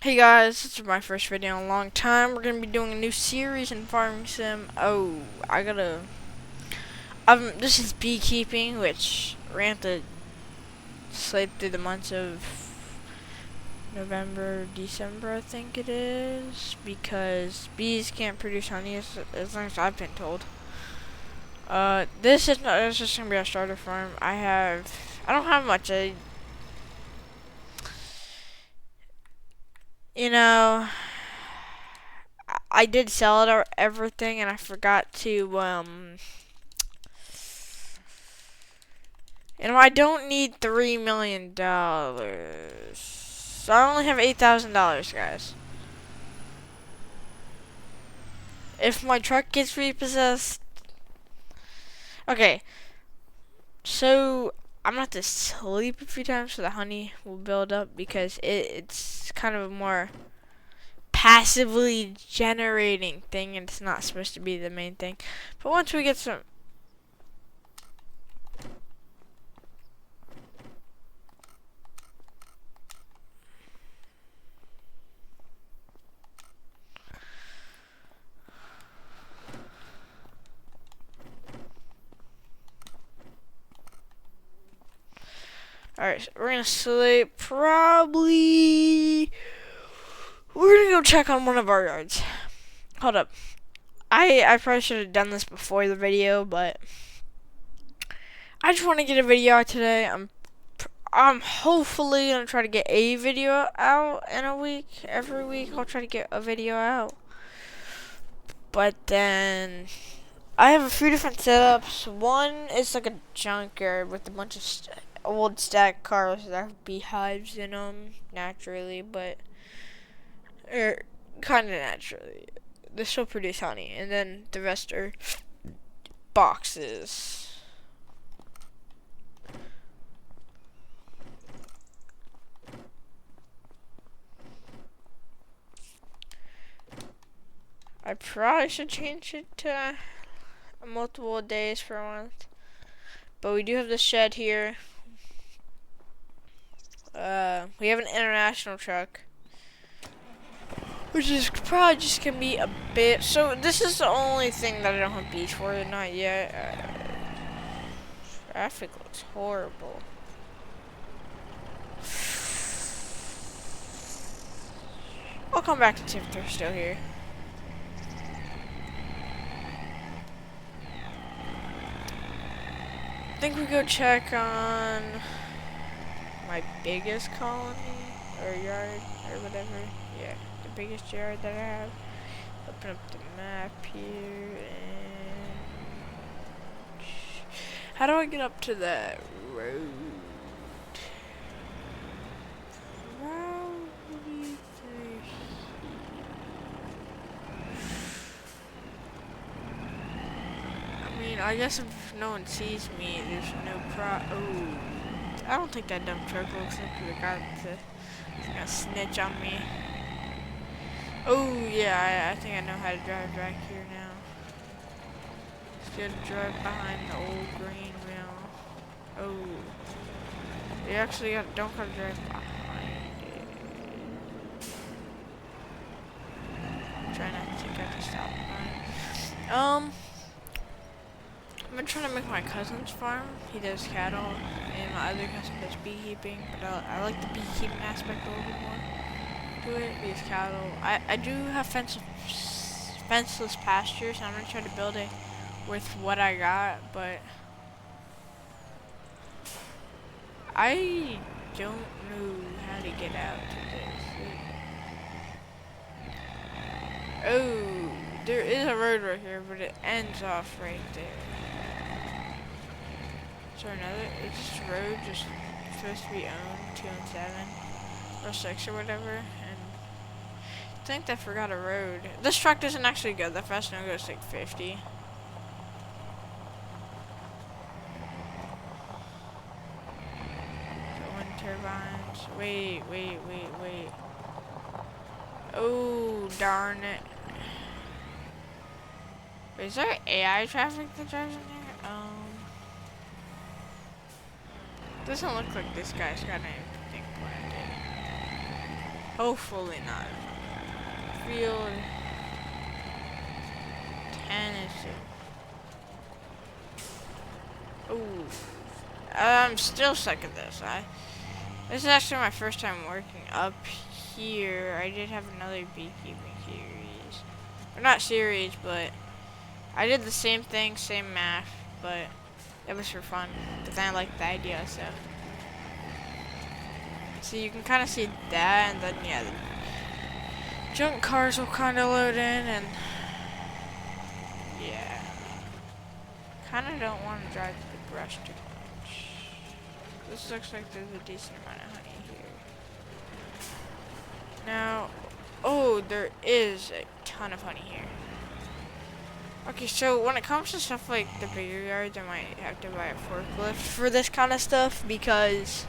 Hey guys, this is my first video in a long time. We're gonna be doing a new series in Farming Sim. Oh, this is beekeeping, which ran the slate through the months of November, December, I think it is, because bees can't produce honey as long as I've been told. This is not. This is gonna be our starter farm. I don't have much. You know, I did sell it or everything, and I forgot to I don't need $3 million. So I only have $8,000, guys. If my truck gets repossessed, okay. So I'm gonna have to sleep a few times so the honey will build up because it's kind of a more passively generating thing, and it's not supposed to be the main thing. But once we get some. Alright, so we're gonna sleep probably. We're gonna go check on one of our yards. Hold up. I probably should have done this before the video, but I just want to get a video out today. I'm hopefully gonna try to get a video out in a week. Every week I'll try to get a video out. But then I have a few different setups. One is like a junkyard with a bunch of old stacked cars that have beehives in them naturally, but kind of naturally. They still produce honey, and then the rest are boxes. I probably should change it to multiple days per month. But we do have the shed here. We have an international truck, which is probably just gonna be a bit. So this is the only thing that I don't have beach for, not yet. Traffic looks horrible. I'll come back to see if they're still here. I think we go check on my biggest colony or yard or whatever. Yeah, the biggest yard that I have. Open up the map here and how do I get up to that road? Probably through I guess if no one sees me, there's no Oh, I don't think that dumb truck looks like the guy that's gonna snitch on me. Oh, yeah, I think I know how to drive back here now. Just gotta drive behind the old green wheel. Oh, you actually don't gotta drive behind it. Try not to get to stop behind. I've been trying to make my cousin's farm. He does cattle, and my other cousin does beekeeping. But I like the beekeeping aspect a little bit more to it. These cattle. I do have fenceless pastures, and I'm gonna try to build it with what I got. But I don't know how to get out to this. Oh, there is a road right here, but it ends off right there. So is this road just supposed to be owned 2 and 7 or 6 or whatever? And I think I forgot a road. This truck doesn't actually go that fast. No, it goes like 50. The wind turbines. Wait. Oh, darn it. Wait, is there AI traffic that drives in there? Doesn't look like this guy's got anything planned in. Hopefully not. Field 10 is... Ooh. I'm still stuck at this. This is actually my first time working up here. I did have another beekeeping series. Or not series, but I did the same thing, same math, but it was for fun. But then I liked the idea, so. So you can kind of see that, and then, yeah, the junk cars will kind of load in, and yeah. Kind of don't want to drive through the brush too much. This looks like there's a decent amount of honey here. Now, oh, there is a ton of honey here. Okay, so when it comes to stuff like the bigger yards, I might have to buy a forklift for this kind of stuff because,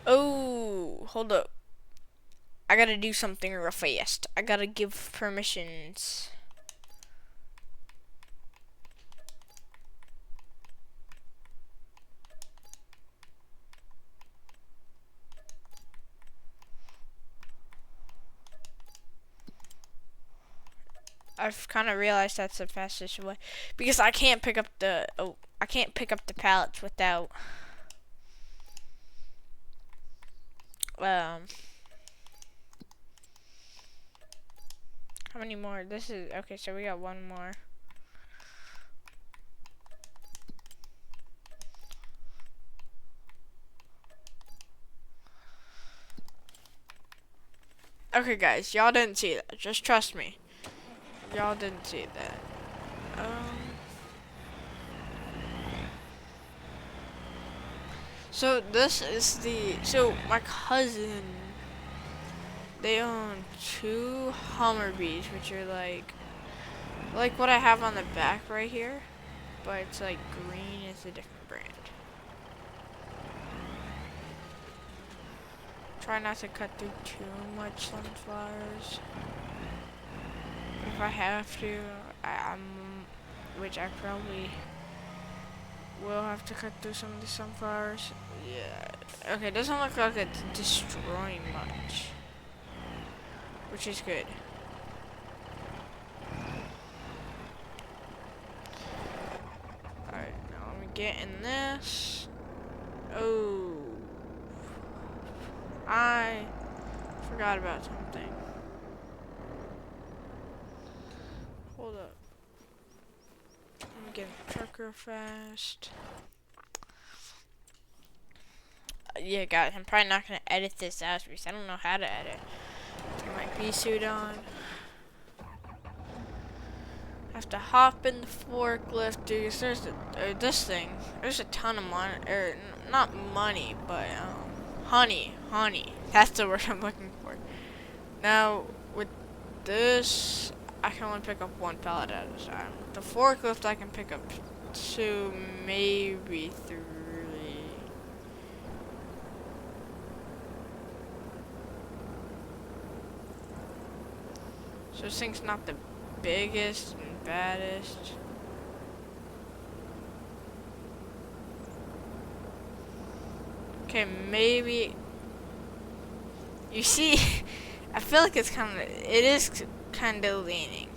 oh, hold up. I gotta do something real fast. I gotta give permissions. I've kind of realized that's the fastest way because I can't pick up the pallets without how many more? This is okay, so we got one more. Okay, guys, y'all didn't see that. Just trust me. Y'all didn't see that. So this is so my cousin, they own 2 Hummerbees, which are like what I have on the back right here, but it's like green is a different brand. Try not to cut through too much sunflowers. If I have to, which I probably will have to cut through some of the sunflowers. Yeah. Okay, it doesn't look like it's destroying much, which is good. Alright, now let me get in this. Oh. I forgot about something. Hold up. Let me get in the truck real fast. Yeah, guys, I'm probably not going to edit this out because I don't know how to edit. Get my bee suit on. I have to hop in the forklift, dude. There's there's a ton of money, or not money, but honey. That's the word I'm looking for. Now with this, I can only pick up 1 pallet at a time. With the forklift, I can pick up 2, maybe 3. So this thing's not the biggest and baddest. Okay, maybe. You see, I feel like it is kind of leaning.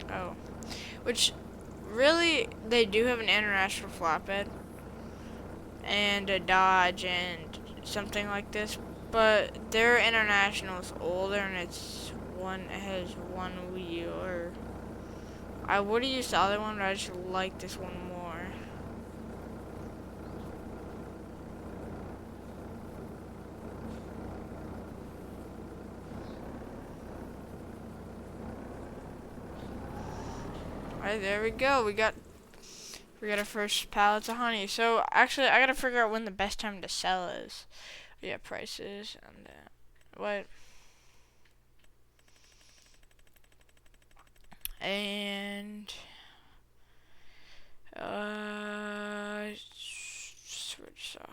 Oh, which really they do have an international flatbed and a Dodge and something like this, but their international is older and it has 1 wheel. Or I would have used the other one, but I just like this one more. Alright, there we go. We got our first pallets of honey. So actually, I gotta figure out when the best time to sell is. Yeah, prices and what. And So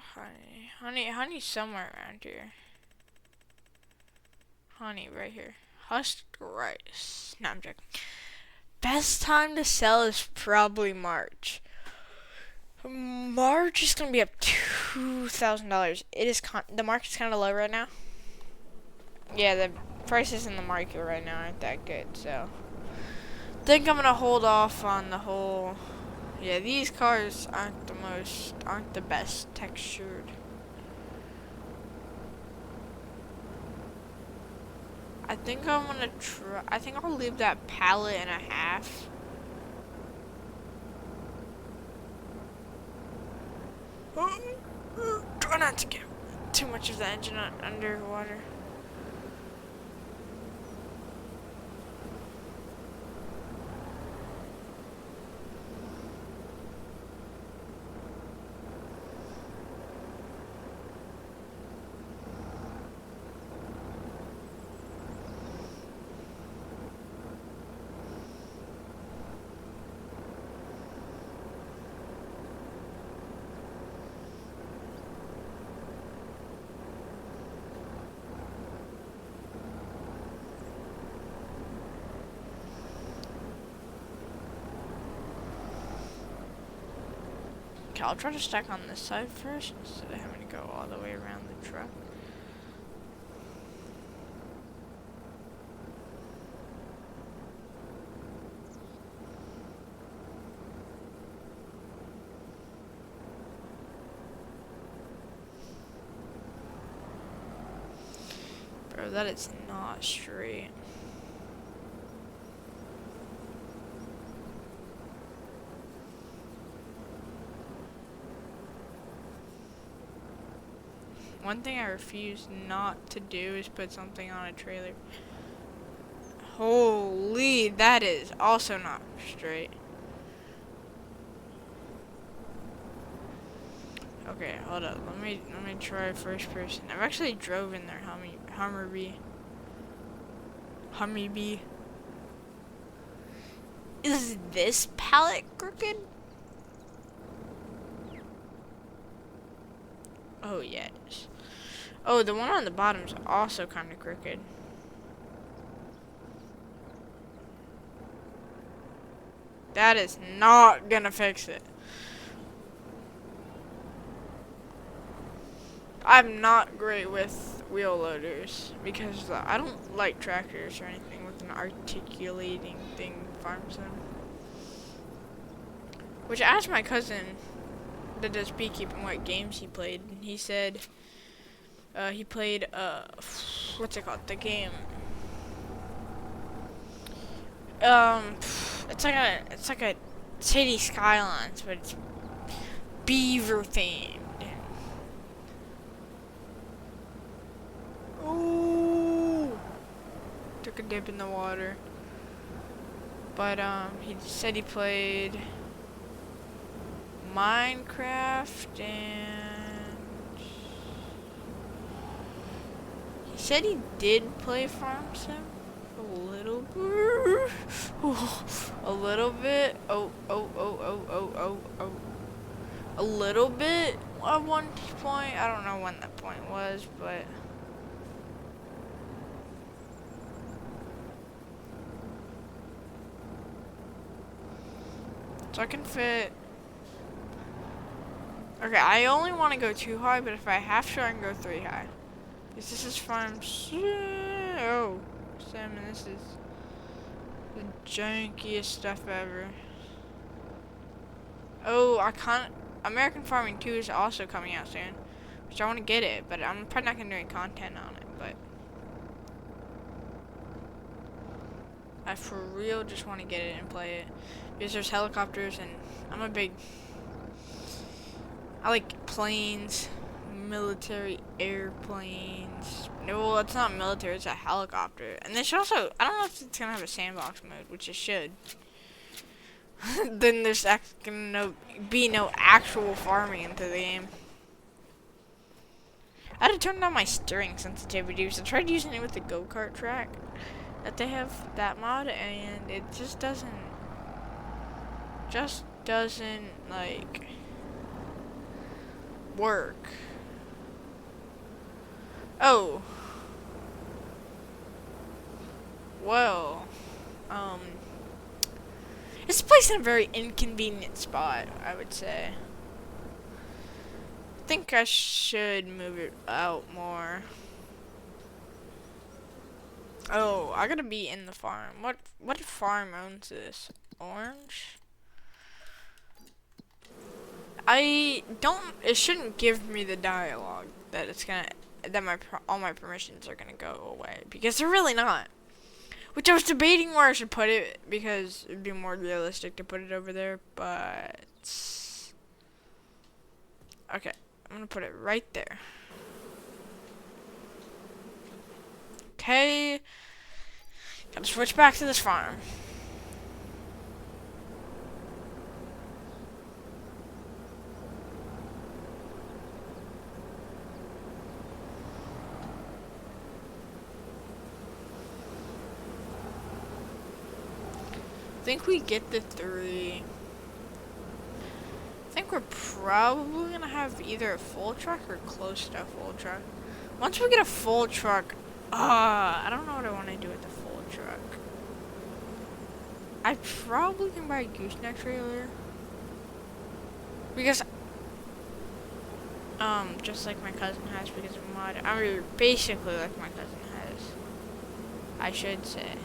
honey's somewhere around here. Honey right here. Husk rice. No, I'm joking. Best time to sell is probably March. March is gonna be up $2,000. It is the market's kind of low right now. Yeah, the prices in the market right now aren't that good, so I think I'm gonna hold off on the whole. Yeah, these cars aren't the best textured. I think I'm gonna try. I think I'll leave that pallet and a half. Try not to get too much of the engine underwater. Okay, I'll try to stack on this side first instead of having to go all the way around the truck. Bro, that is not straight. One thing I refuse not to do is put something on a trailer. Holy, that is also not straight. Okay, hold up. Let me try first person. I've actually drove in their Humvee. Is this pallet crooked? Oh yes. Oh, the one on the bottom's also kind of crooked. That is not gonna fix it. I'm not great with wheel loaders because I don't like tractors or anything with an articulating thing farms them. Which I asked my cousin that does beekeeping what games he played, and he said he played what's it called? The game. It's like a City Skylines, but it's beaver themed. Ooh, took a dip in the water. But he said he played Minecraft and he said he did play Farm Sim a little bit. A little bit. A little bit at one point. I don't know when that point was, but so I can fit. Okay, I only want to go 2 high, but if I have to, I can go 3 high. Because this is farm. Oh, salmon, this is the jankiest stuff ever. Oh, American Farming 2 is also coming out soon, which I want to get it, but I'm probably not going to do any content on it, but I for real just want to get it and play it. Because there's helicopters, and I like planes, military airplanes. No, well, it's not military, it's a helicopter. And they should also, I don't know if it's going to have a sandbox mode, which it should. Then there's gonna be no actual farming into the game. I had to turn down my steering sensitivity because I tried using it with the go-kart track that they have, that mod, and it just doesn't like, work. Oh. Well. It's placed in a very inconvenient spot, I would say. I think I should move it out more. Oh, I gotta be in the farm. What farm owns this? Orange? It shouldn't give me the dialogue that all my permissions are gonna go away, because they're really not. Which I was debating where I should put it, because it'd be more realistic to put it over there, but okay, I'm gonna put it right there. Okay, gotta switch back to this farm. I think we get the 3. I think we're probably gonna have either a full truck or close to a full truck. Once we get a full truck, I don't know what I want to do with the full truck. I probably can buy a gooseneck trailer. Because, just like my cousin has, because of mod. I mean, basically like my cousin has, I should say.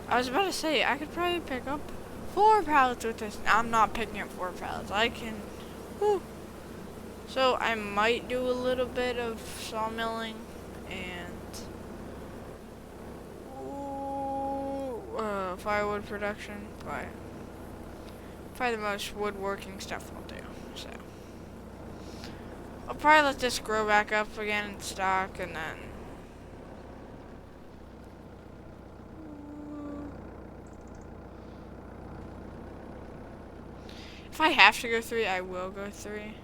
I was about to say, I could probably pick up 4 pallets with this. I'm not picking up 4 pallets. I can, whew. So I might do a little bit of sawmilling and firewood production, but probably the most woodworking stuff I'll do. So I'll probably let this grow back up again in stock, and then if I have to go 3, I will go 3.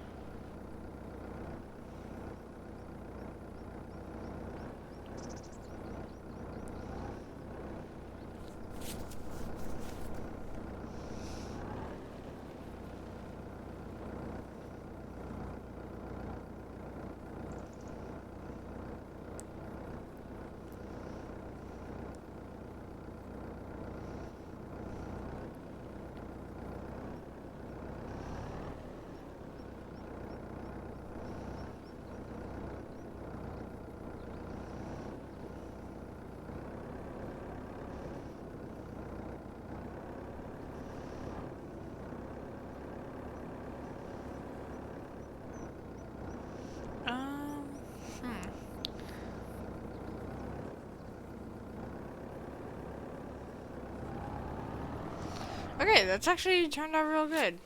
Okay, that's actually turned out real good.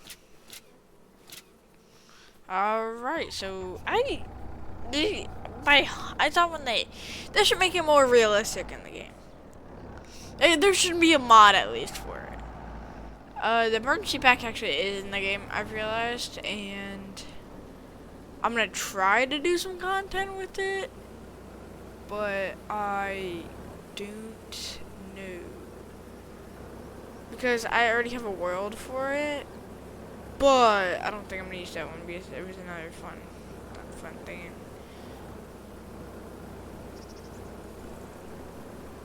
Alright, so I thought they should make it more realistic in the game. There should be a mod at least for it. The emergency pack actually is in the game, I've realized, and I'm gonna try to do some content with it, but I don't know. Because I already have a world for it, but I don't think I'm gonna use that one because it was another fun thing.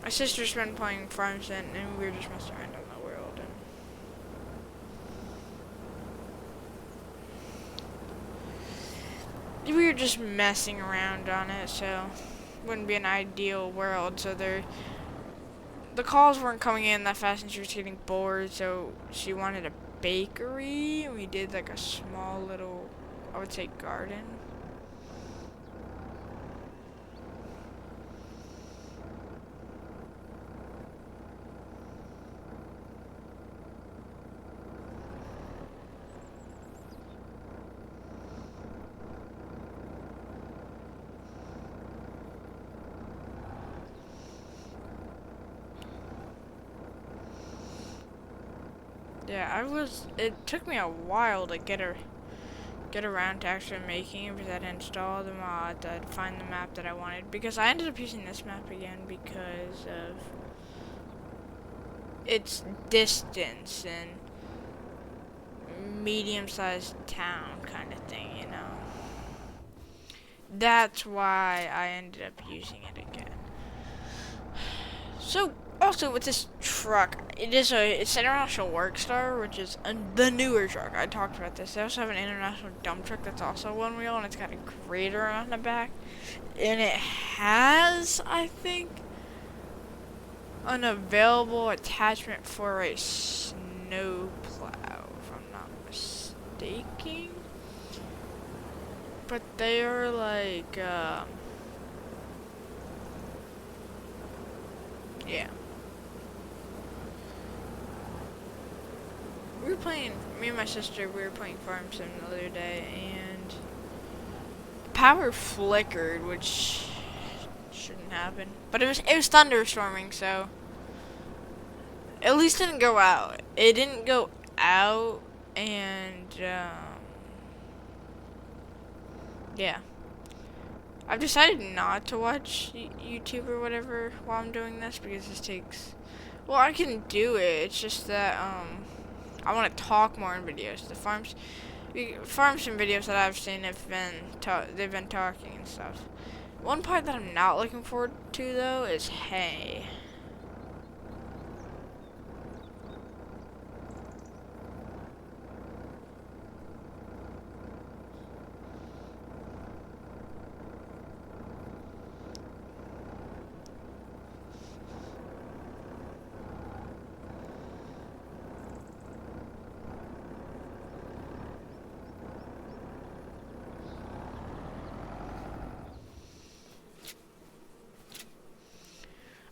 My sister's been playing Farms and we were just messing around on the world. And we were just messing around on it, so it wouldn't be an ideal world. So the calls weren't coming in that fast and she was getting bored, so she wanted a bakery, and we did like a small little, I would say, garden. Yeah, it took me a while to get around to actually making it, because I had to install the mod, I'd find the map that I wanted, because I ended up using this map again because of its distance and medium-sized town kind of thing, you know. That's why I ended up using it again. So, also with this truck, it's International Workstar, which is the newer truck. I talked about this. They also have an International Dump Truck that's also one wheel, and it's got a grader on the back. And it has, I think, an available attachment for a snow plow, if I'm not mistaken. But they are like, yeah. Me and my sister, we were playing Farm Sim the other day, and power flickered, which shouldn't happen. But it was thunderstorming, so at least it didn't go out. It didn't go out, and yeah. I've decided not to watch YouTube or whatever while I'm doing this because this takes. Well, I can do it. It's just that I want to talk more in videos. The farm sim videos that I've seen have been they've been talking and stuff. One part that I'm not looking forward to though is hay.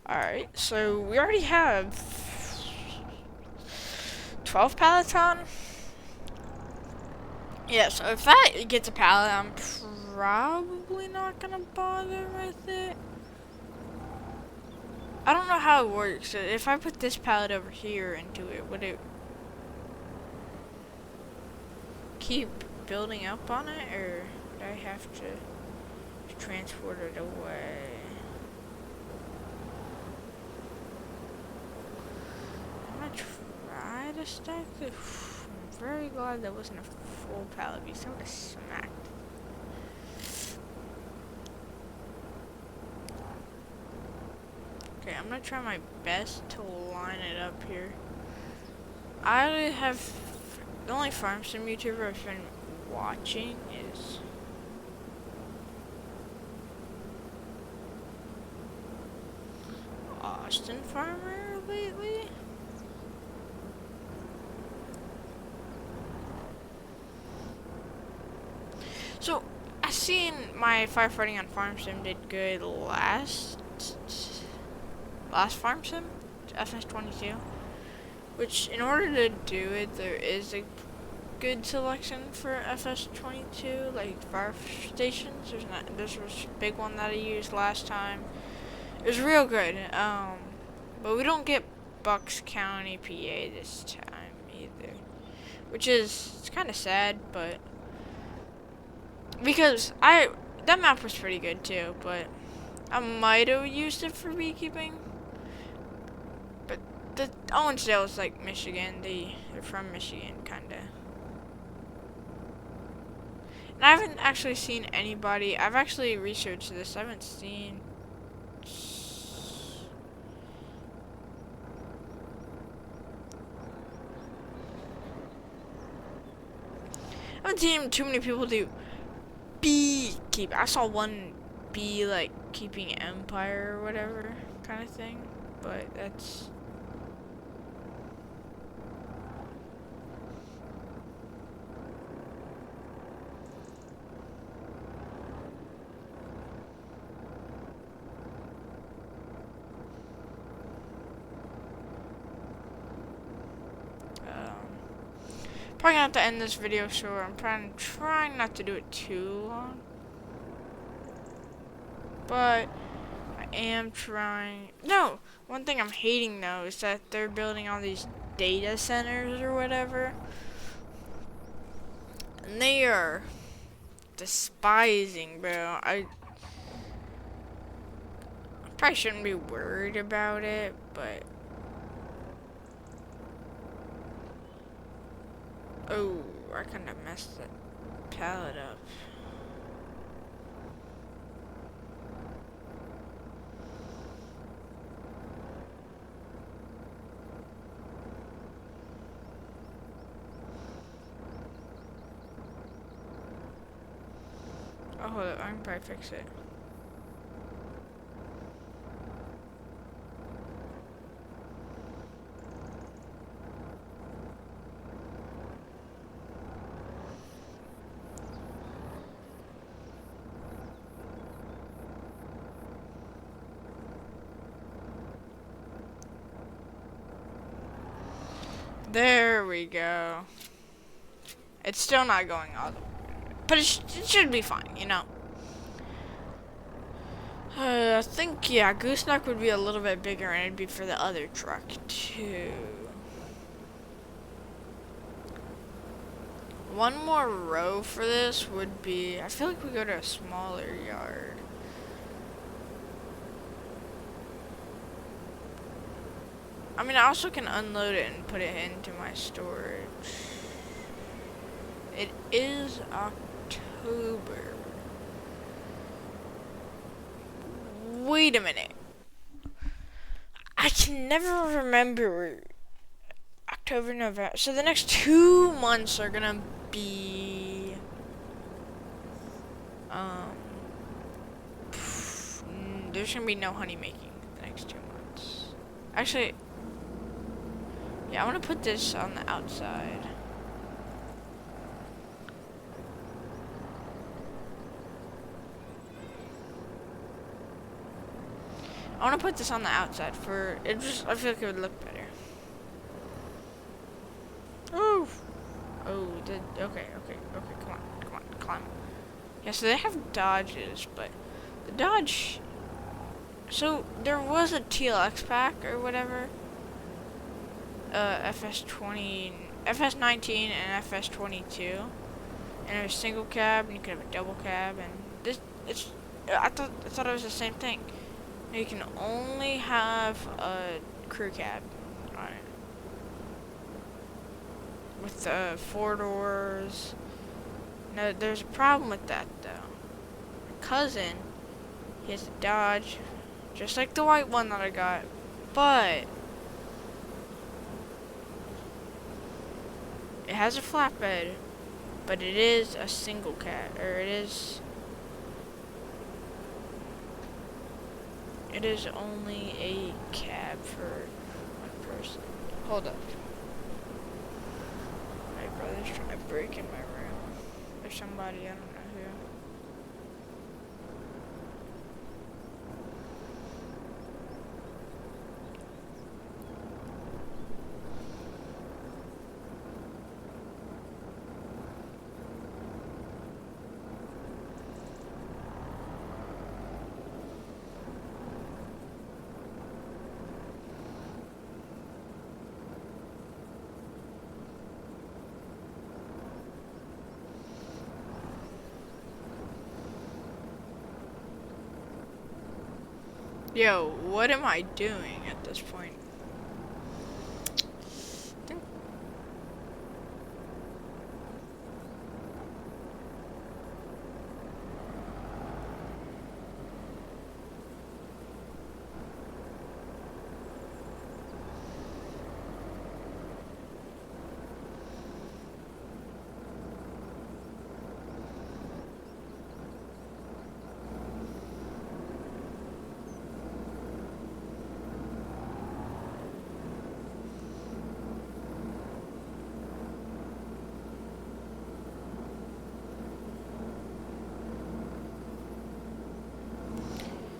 Alright, so we already have 12 pallets on. Yeah, so if that gets a pallet, I'm probably not gonna bother with it. I don't know how it works. If I put this pallet over here into it, would it keep building up on it, or would I have to transport it away? I'm gonna try to stack it. I'm very glad that wasn't a full pallet because I would have smacked. Okay, I'm gonna try my best to line it up here. I have the only farm sim YouTuber I've been watching is Austin Farmer lately. So I seen my firefighting on Farm Sim did good last Farm Sim, FS22. Which, in order to do it, there is a good selection for FS22, like fire stations. This was a big one that I used last time. It was real good. But we don't get Bucks County, PA this time either, which is it's kind of sad, but because that map was pretty good too, but I might have used it for beekeeping. But the Owensdale is like Michigan. They're from Michigan, kinda. And I haven't actually seen anybody. I've actually researched this. I haven't seen. I haven't seen too many people do beekeeping. I saw one bee like keeping empire or whatever kind of thing, but that's. Probably gonna have to end this video short. I'm trying not to do it too long, but I am trying. No, one thing I'm hating though is that they're building all these data centers or whatever, and they are despising, bro. I probably shouldn't be worried about it, but. Oh, I kind of messed the palette up. Oh, hold up. I can probably fix it. There we go. It's still not going all the way, but it should be fine, you know. I think, yeah, gooseneck would be a little bit bigger, and it'd be for the other truck, too. One more row for this would be, I feel like we go to a smaller yard. I mean, I also can unload it and put it into my storage. It is October. Wait a minute. I can never remember October, November. So the next 2 months are gonna be there's gonna be no honey making the next 2 months. Actually, yeah, I want to put this on the outside. I want to put this on the outside for it. Just I feel like it would look better. Oh, okay. Come on, climb. Yeah, so they have Dodges, but the Dodge. So there was a TLX pack or whatever. FS20, FS19, and FS22, and there's single cab, and you could have a double cab, and this it's. I thought it was the same thing. You can only have a crew cab on it with the 4 doors. No, there's a problem with that though. My cousin, he has a Dodge, just like the white one that I got, but it has a flatbed, but it is a single cab, or it is only a cab for 1 person. Hold up. My brother's trying to break in my room. There's somebody, I don't know who. Yo, what am I doing at this point?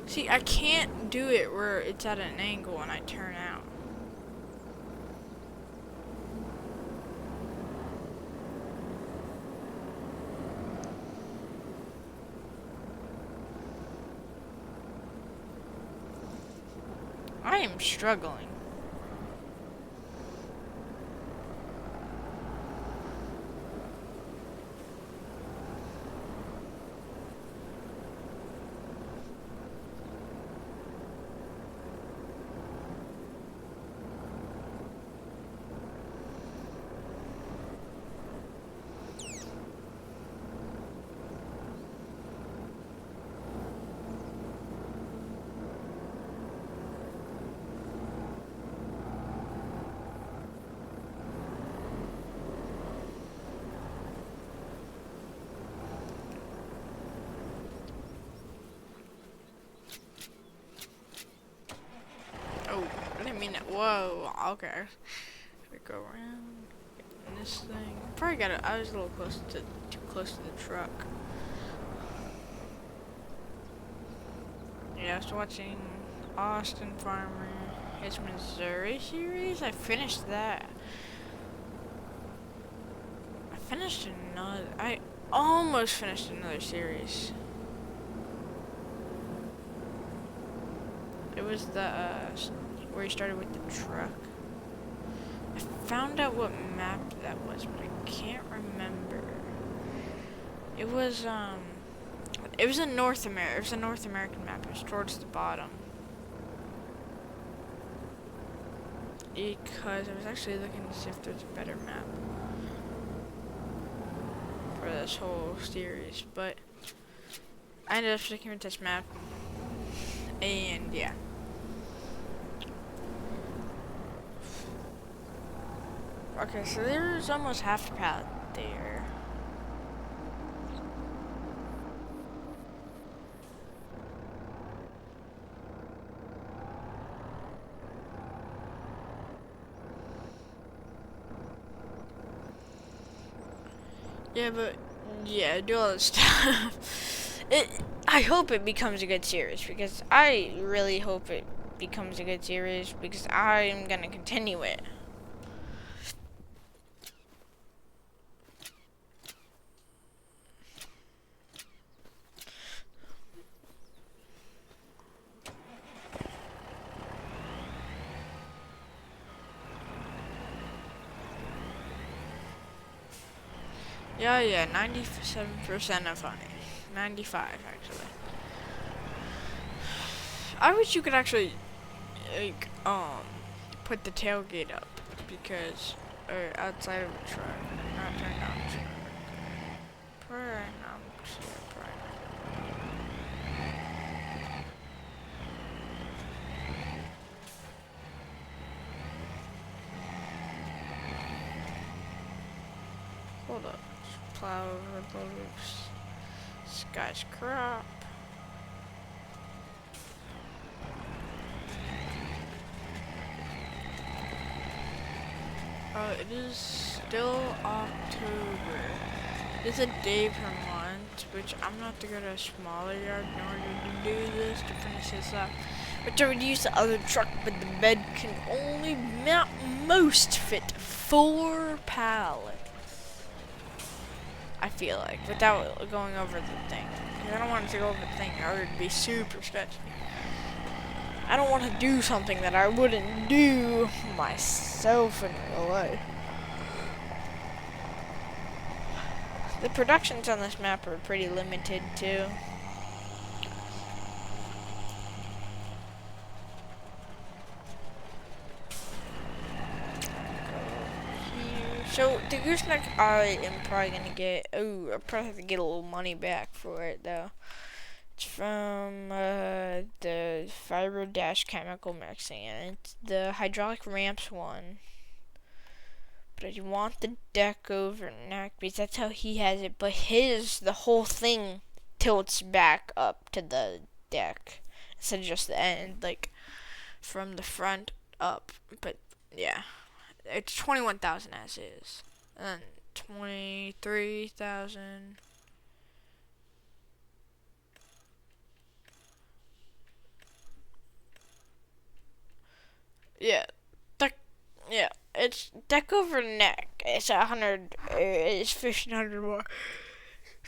See, I can't do it where it's at an angle when I turn out. I am struggling. mean, whoa, okay. We go around in this thing. Probably got it. I was a little too close to the truck. Yeah, I was watching Austin Farmer, his Missouri series. I finished that. I almost finished another series. It was the, where he started with the truck. I found out what map that was, but I can't remember. It was a North American map. It was towards the bottom. Because I was actually looking to see if there's a better map for this whole series, but I ended up sticking with this map, and yeah. Okay, so there's almost half a pallet there. Yeah, but yeah, do all this stuff. I hope it becomes a good series, because I really hope it becomes a good series, because I'm gonna continue it. Yeah, 97% of honey. 95, actually. I wish you could actually, like, put the tailgate up, because, or outside of the truck, not turned on the truck. Probably not, Hold up. Plow over the roofs. Sky's crop. It is still October. It's a day per month, which I'm not to go to a smaller yard in order to do this, to finish this up. Which I would use the other truck, but the bed can only most fit 4 pallets. I feel like, without going over the thing. Because I don't want it to go over the thing, or it'd be super sketchy. I don't want to do something that I wouldn't do myself in real life. The productions on this map are pretty limited too. So the gooseneck I am probably gonna get. Oh, I probably have to get a little money back for it though. It's from the Fiber Dash Chemical Mixing, and it's the hydraulic ramps one. But I want the deck over neck because that's how he has it. But the whole thing tilts back up to the deck instead of just the end, like from the front up. But yeah, it's 21,000 as is, and then 23,000. Yeah, yeah, it's deck over neck. It's 100. It's 1,500 more.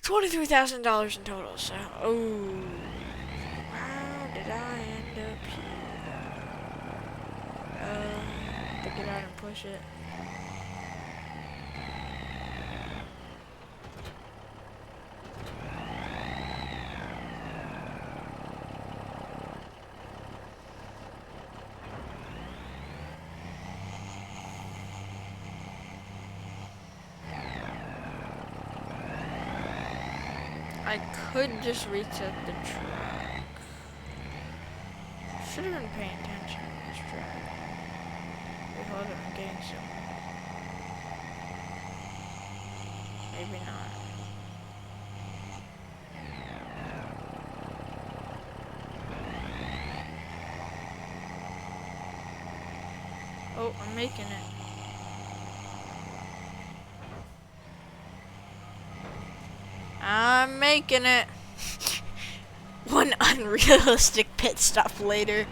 $23,000 in total. So, oh, how did I end up here? To get out and push it. I could just reset the track. Should have been paying attention to this track. Wait, hold on, I'm getting some. Maybe not. Oh, I'm making it. I'm making it. One unrealistic pit stop later.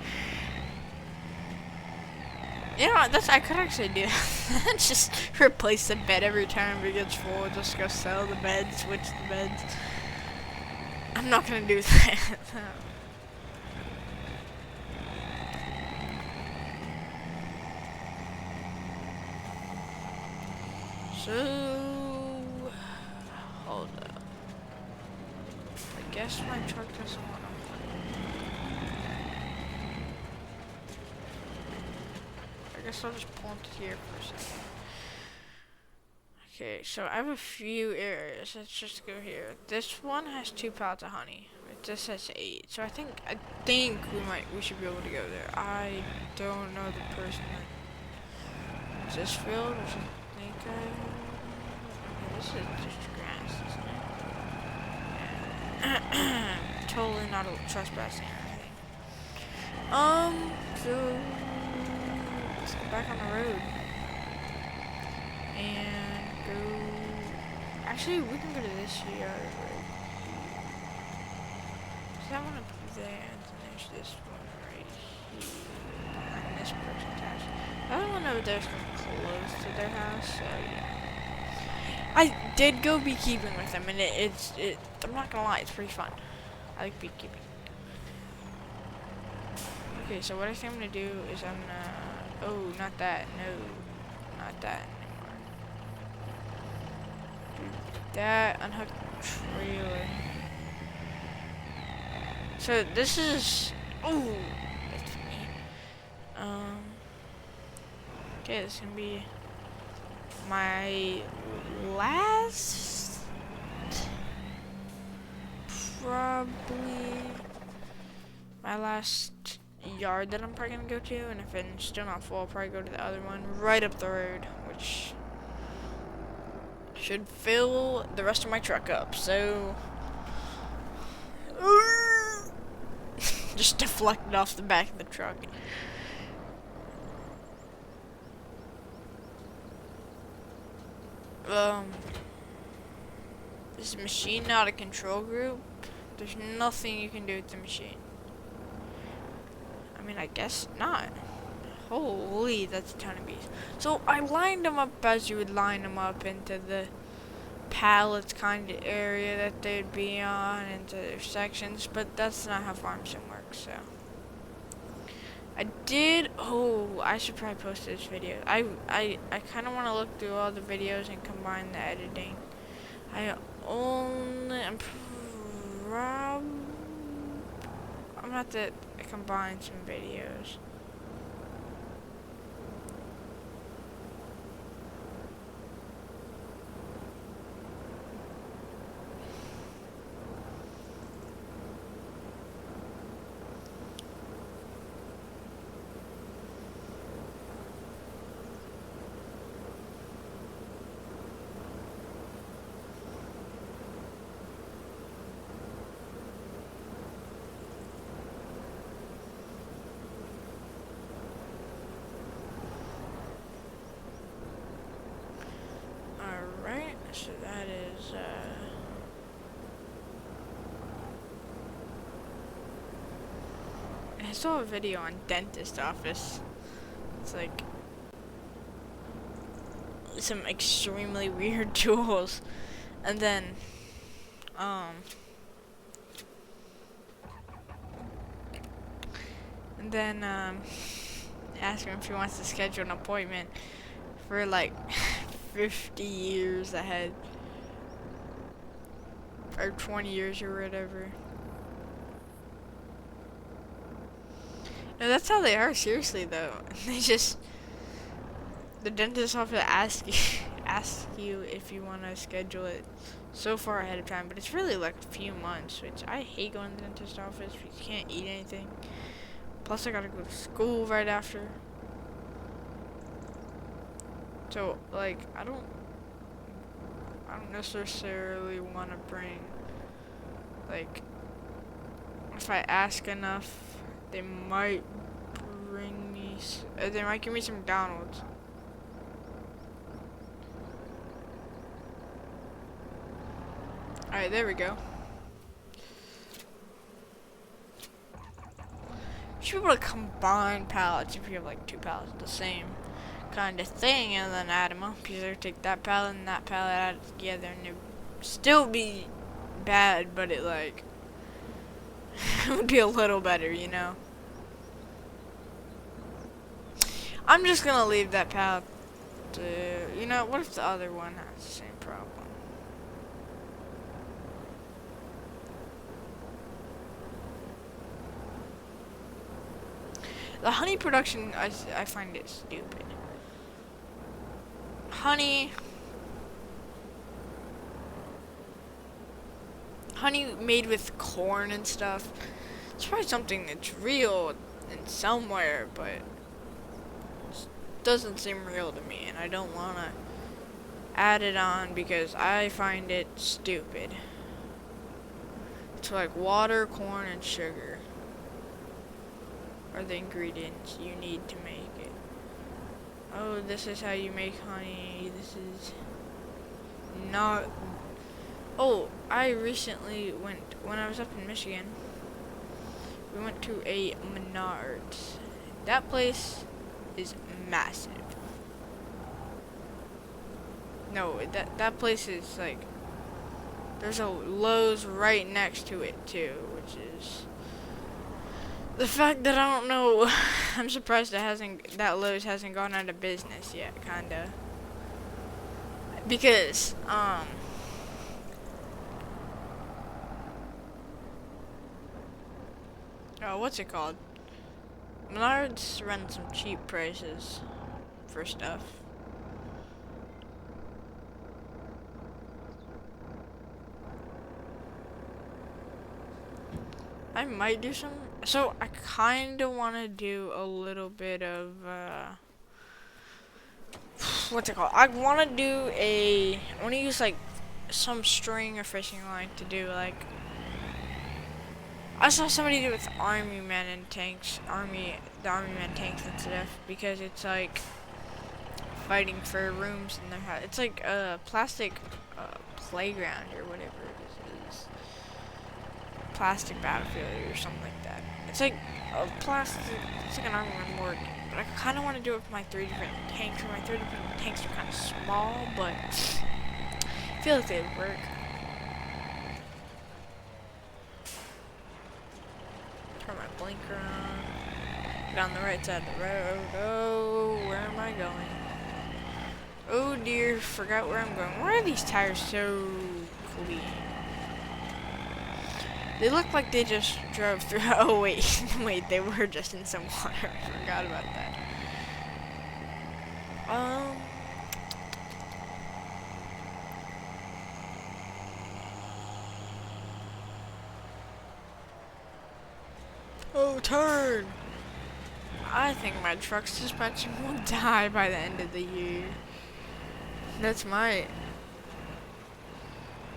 You know, I could actually do that. Just replace the bed every time it gets full. Just go sell the bed, switch the beds. I'm not gonna do that. So, hold up. I guess my truck doesn't want to. I guess I'll just pull into here for a second. Okay, so I have a few areas. Let's just go here. This one has 2 pallets of honey. This has 8. So I think we should be able to go there. I don't know the person that is this field, which I think okay, this is just grass, isn't it? Totally not trespassing or anything. So let's go back on the road. And go. Actually, we can go to this yard right. So I want to be there, and then there's this one right here. And this person's house. The other one over there's close to their house, so yeah. I did go beekeeping with them, and I'm not gonna lie, it's pretty fun. I like beekeeping. Okay, so what I think I'm gonna do is I'm gonna. Oh, not that. No, not that. That unhook trailer. So this is that's me. Okay, this is gonna be my last, probably my last yard that I'm probably gonna go to, and if it's still not full, I'll probably go to the other one right up the road, which should fill the rest of my truck up, so just deflected off the back of the truck. Is the machine not a control group? There's nothing you can do with the machine. I mean, I guess not. Holy, that's a ton of bees. So I lined them up as you would line them up into the pallets kind of area that they'd be on, into their sections, but that's not how farm sim works, so. I should probably post this video. I kind of want to look through all the videos and combine the editing. I'm gonna have to combine some videos. So that is, I saw a video on dentist office. It's like some extremely weird tools, and then, ask him if he wants to schedule an appointment for like 50 years ahead, or 20 years or whatever. No, that's how they are, seriously though. The dentist office ask you if you want to schedule it so far ahead of time, but it's really like a few months, which I hate going to the dentist office because you can't eat anything. Plus I gotta go to school right after. So, like, I don't necessarily want to bring, like, if I ask enough, they might bring me. They might give me some McDonald's. Alright, there we go. You should be able to combine pallets if you have like 2 pallets of the same kind of thing and then add them up. You either take that pallet and that pallet, add it together, and it would still be bad, but it like it would be a little better, you know. I'm just gonna leave that pallet. You know, what if the other one has the same problem? The honey production, I find it stupid. Honey made with corn and stuff. It's probably something that's real in somewhere, but it doesn't seem real to me, and I don't want to add it on because I find it stupid. It's like water, corn, and sugar are the ingredients you need to make it. Oh, this is how you make honey. This is not. Oh, I recently went, when I was up in Michigan, we went to a Menards. That place is massive. No, that place is like, there's a Lowe's right next to it too, which is the fact that I don't know. I'm surprised that Lowe's hasn't gone out of business yet, kinda. Because oh, what's it called? Menards run some cheap prices for stuff. I might do some. So I kind of want to do a little bit of what's it called? I want to use like some string or fishing line to do like. I saw somebody do it with army men and tanks, the army men tanks and stuff, because it's like fighting for rooms in their house. It's like a plastic playground or whatever it is. Plastic battlefield or something like that. It's like a plastic. It's like an army man work. But I kind of want to do it with my 3 different tanks. And my 3 different tanks are kind of small, but I feel like they would work. Turn my blinker on. Get on the right side of the road. Oh, where am I going? Oh dear, forgot where I'm going. Why are these tires so clean? They look like they just drove through. Oh wait, wait, they were just in some water. I forgot about that. Oh, turn! I think my truck suspension will die by the end of the year. That's my.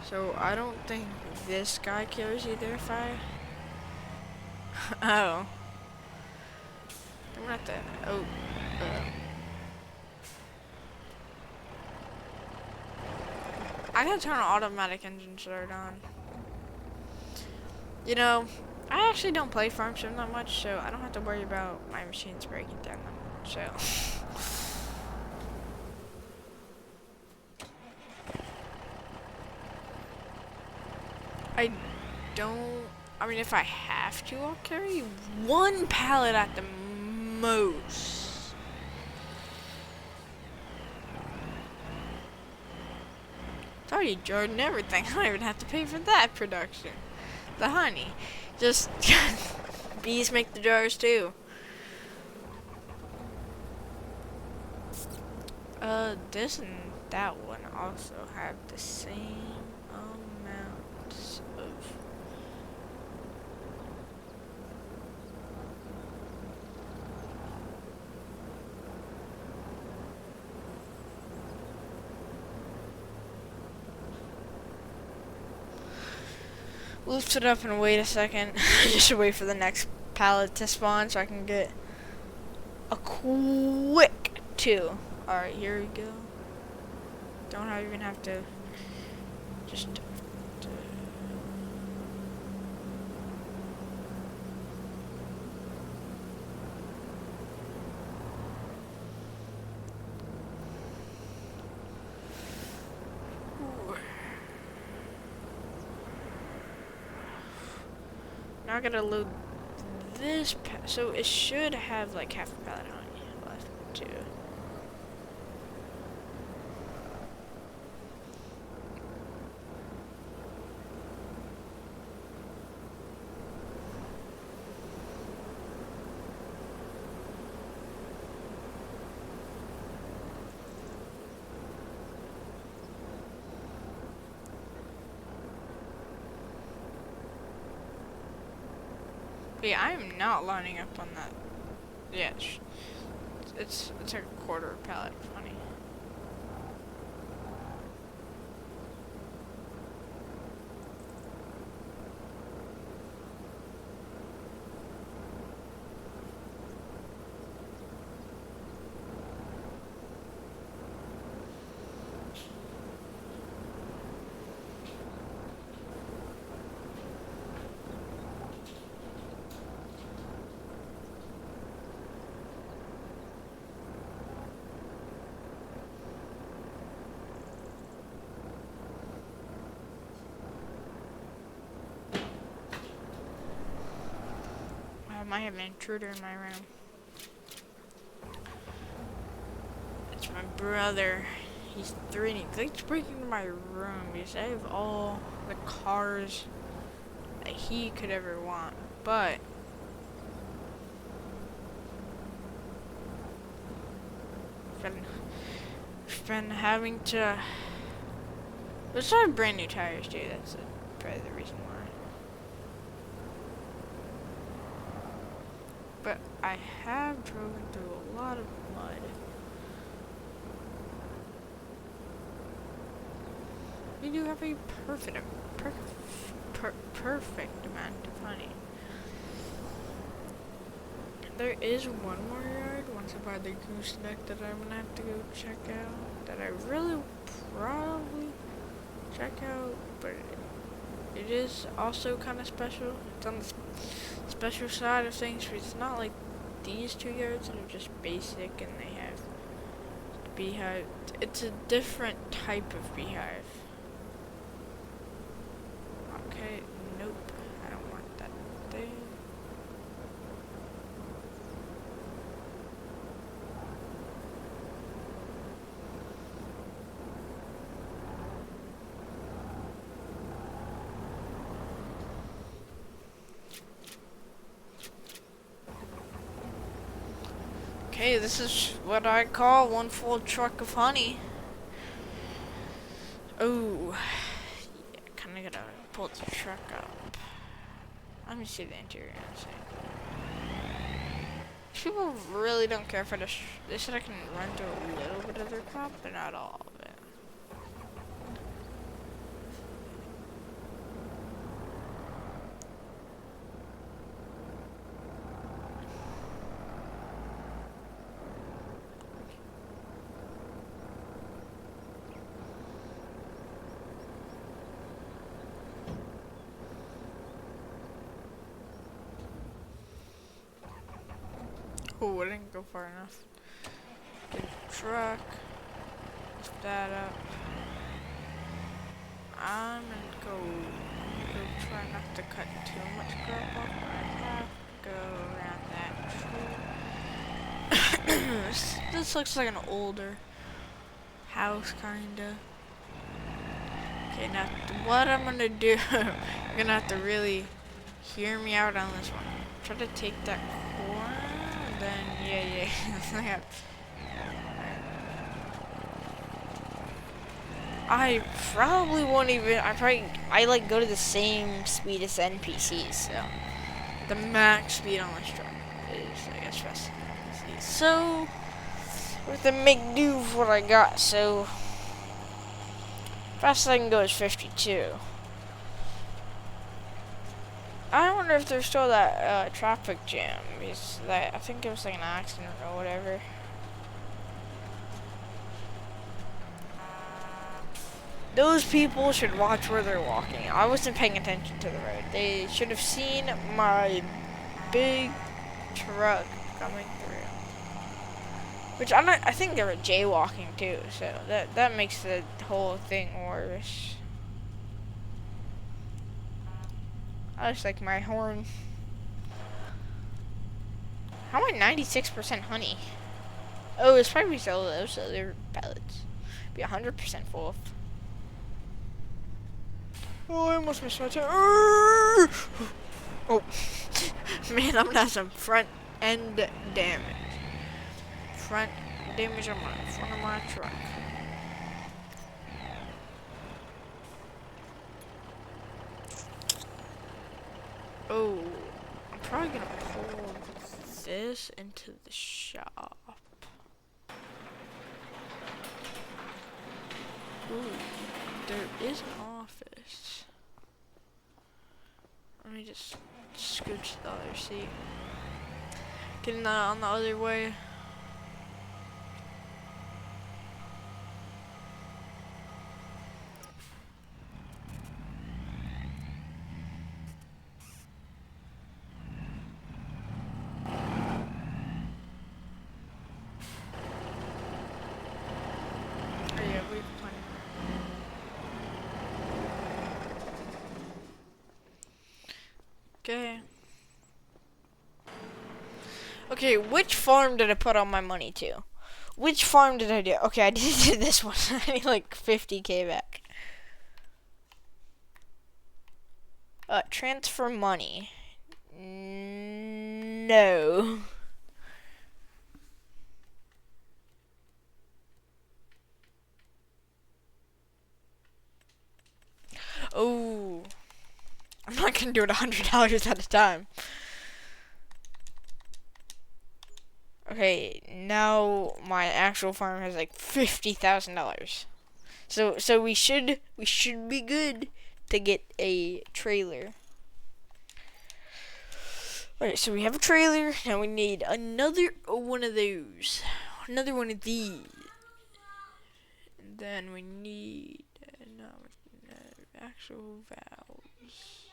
So I don't think this guy kills either if I. Oh. I'm gonna have to. Oh. I gotta turn an automatic engine start on. You know, I actually don't play Farm Sim that much, so I don't have to worry about my machines breaking down that much, so. I mean, if I have to, I'll carry 1 pallet at the most. It's already jarred and everything. I don't even have to pay for that production. The honey. Just, bees make the jars too. This and that one also have the same amount of. Lift it up and wait a second. Just wait for the next pallet to spawn so I can get a quick 2. Alright, here we go. Don't even have to just now I gotta load this, so it should have like half a pallet on it left too. But yeah, I am not lining up on that. Yeah, it's like a quarter pallet. Funny. I might have an intruder in my room. It's my brother. He's 3 and he likes breaking into my room because I have all the cars that he could ever want. But I've been having to. Let's start brand new tires, too. That's probably the reason why. But I have driven through a lot of mud. We do have a perfect amount of honey. There is one more yard once I buy the gooseneck that I'm gonna have to go check out. That I really probably check out, but it is also kind of special. It's on the special side of things, but it's not like these 2 yards that are just basic and they have beehive. It's a different type of beehive. Okay, nope, I don't want that thing. Okay, this is what I call one full truck of honey. Oh, yeah, kinda gotta pull the truck up. Let me see the interior in a second. People really don't care for this. They said I can run through a little bit of their crop, but not all of it. Oh, I didn't go far enough. Get the truck. Lift that up. I'm gonna go try not to cut too much crap off. I have to go around that tree. This looks like an older house, kinda. Okay, now what I'm gonna do, you're gonna have to really hear me out on this one. Try to take that corner. Then yeah. I probably won't even. I like go to the same speed as NPCs. So the max speed on this truck is, I guess, faster than NPCs. So we have to make do with what I got. So fastest I can go is 52. I wonder if there's still that traffic jam. Because that I think it was like an accident or whatever. Those people should watch where they're walking. I wasn't paying attention to the road. They should have seen my big truck coming through. Which I think they were jaywalking too, so that makes the whole thing worse. I just like my horn. How am I 96% honey? Oh, it's probably still those other pellets. Be 100% full. Oh, I almost missed my turn. Oh, man, I'm gonna have some front end damage. Front damage on my front of my truck. Oh, I'm probably gonna pull this into the shop. Ooh, there is an office. Let me just scooch the other seat. Getting that on the other way. Oh yeah, we've plenty. Okay. Okay, which farm did I put all my money to? Which farm did I do? Okay, I did this one. I need like 50K back. Transfer money. No. Oh. I'm not gonna do it $100 at a time. Okay, now my actual farm has like $50,000. So we should be good to get a trailer. Alright, so we have a trailer. Now we need another one of those. Another one of these. And then we need actual valves.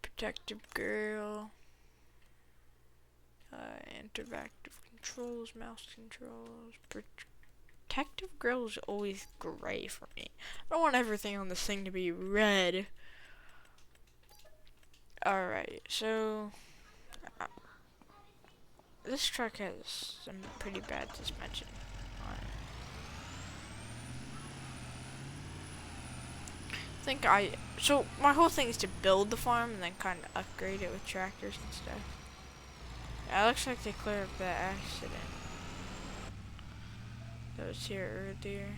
Protective grill. Interactive controls, mouse controls. Protective grill is always gray for me. I don't want everything on this thing to be red. Alright, so this truck has some pretty bad suspension on it. So my whole thing is to build the farm and then kind of upgrade it with tractors and stuff. Yeah, it looks like they cleared up that accident that was here earlier.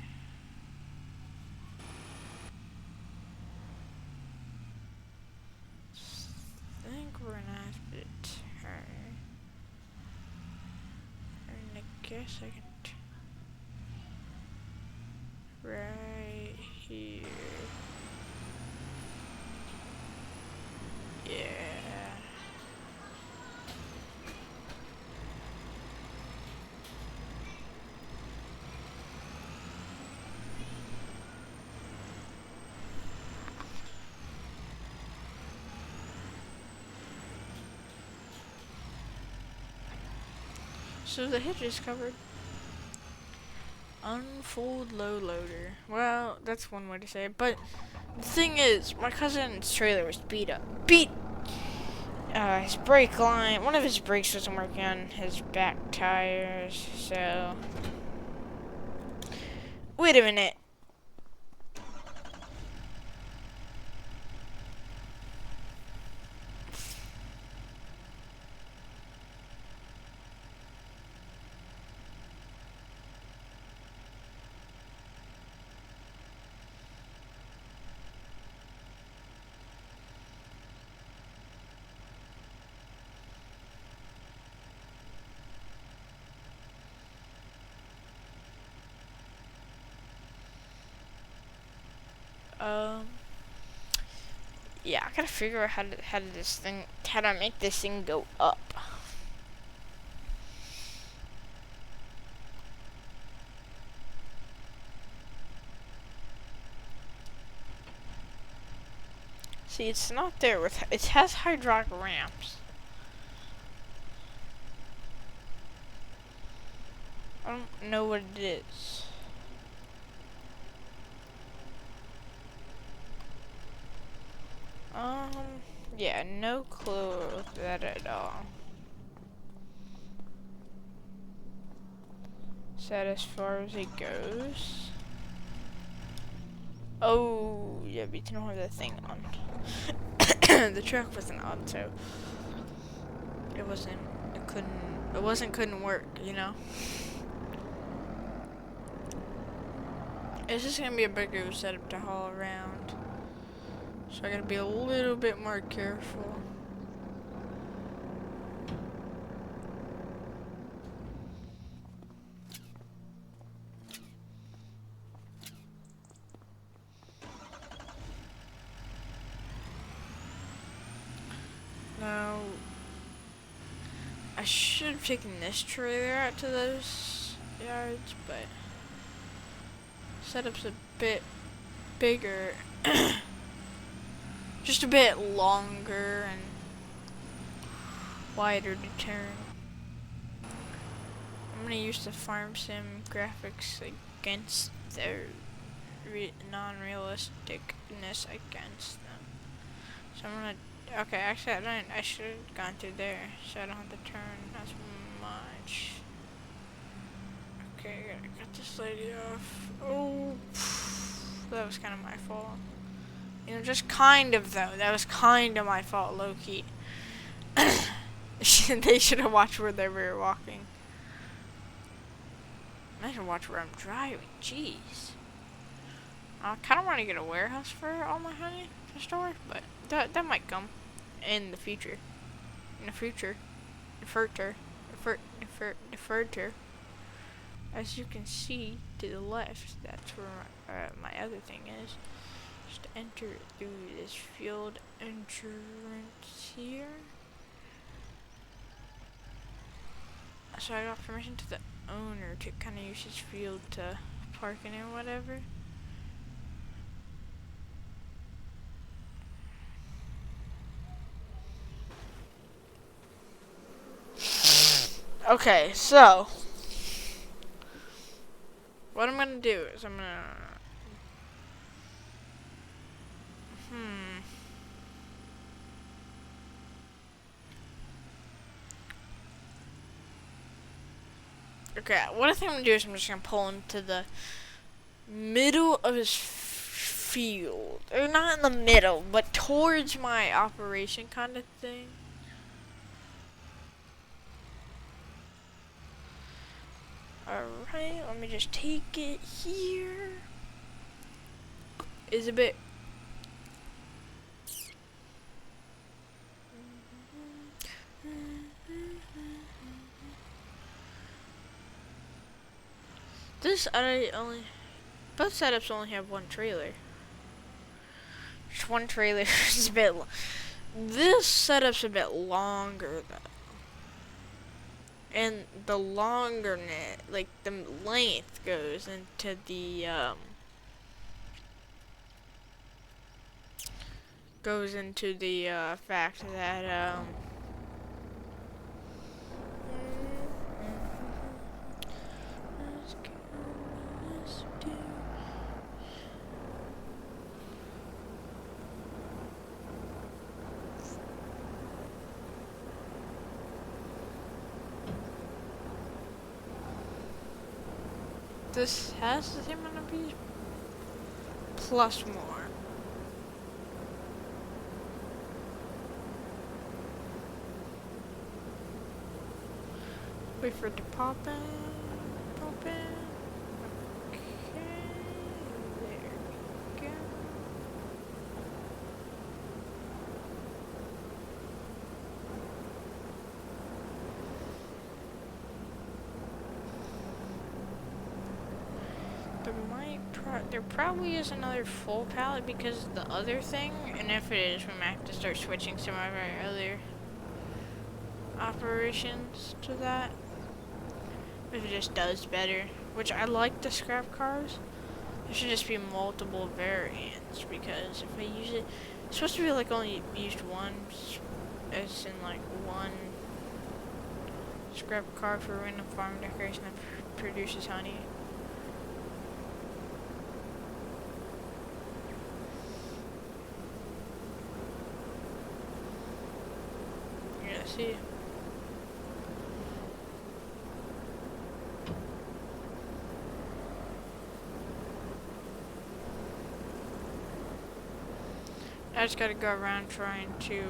I think we're gonna have to turn. And I guess I can right here. Yeah. So the hitch is covered. Unfold low loader. Well, that's one way to say it. But the thing is, my cousin's trailer was beat up. His brake line, one of his brakes wasn't working on his back tires, so. Wait a minute. Yeah, I gotta figure out how to make this thing go up. See, it's not there with, it has hydraulic ramps. I don't know what it is. Yeah, no clue with that at all. Is that as far as it goes? Oh, yeah, we didn't have that thing on. The truck wasn't on, so couldn't work, you know? It's just gonna be a bigger setup to haul around. So I gotta be a little bit more careful. Now, I should have taken this trailer out to those yards, but setup's a bit bigger. Just a bit longer and wider to turn. I'm gonna use the farm sim graphics against their non-realisticness against them. So I'm gonna, okay, actually I should have gone through there, so I don't have to turn as much. Okay, I gotta cut this lady off. Oh, that was kind of my fault. You know, just kind of though. That was kind of my fault, low-key. They should have watched where they were walking. I should watch where I'm driving. Jeez. I kind of want to get a warehouse for all my honey to store, but that might come in the future. In the future, deferred. As you can see to the left, that's where my other thing is. Just enter through this field entrance here. So I got permission to the owner to kind of use his field to park in or whatever. Okay, so what I'm gonna do is I'm gonna okay, what I think I'm gonna do is I'm just gonna pull into the middle of his field. Or not in the middle, but towards my operation kind of thing. Alright, let me just take it here. Is a bit both setups only have one trailer. Just one trailer is a bit. This setup's a bit longer though, and the longer net, like the length, goes into the fact that this has the same amount of bees plus more. Wait for it to pop in. Okay, there we go. The there probably is another full pallet because of the other thing, and if it is, we might have to start switching some of our other operations to that. If it just does better, which I like the scrap cars. There should just be multiple variants because if I use it, it's supposed to be like only used once, as in like one scrap car for random farm decoration that produces honey. Yeah, see. I just gotta go around trying to,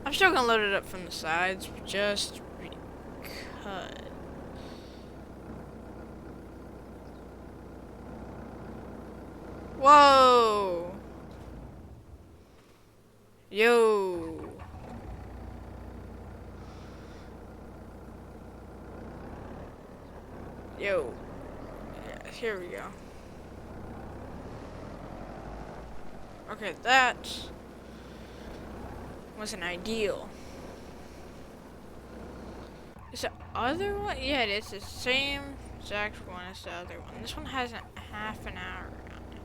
I'm still gonna load it up from the sides, just because. Whoa! Yo! Yo. Yeah, here we go. Okay, that wasn't ideal. Is the other one? Yeah, it is the same exact one as the other one. This one has half an hour on it.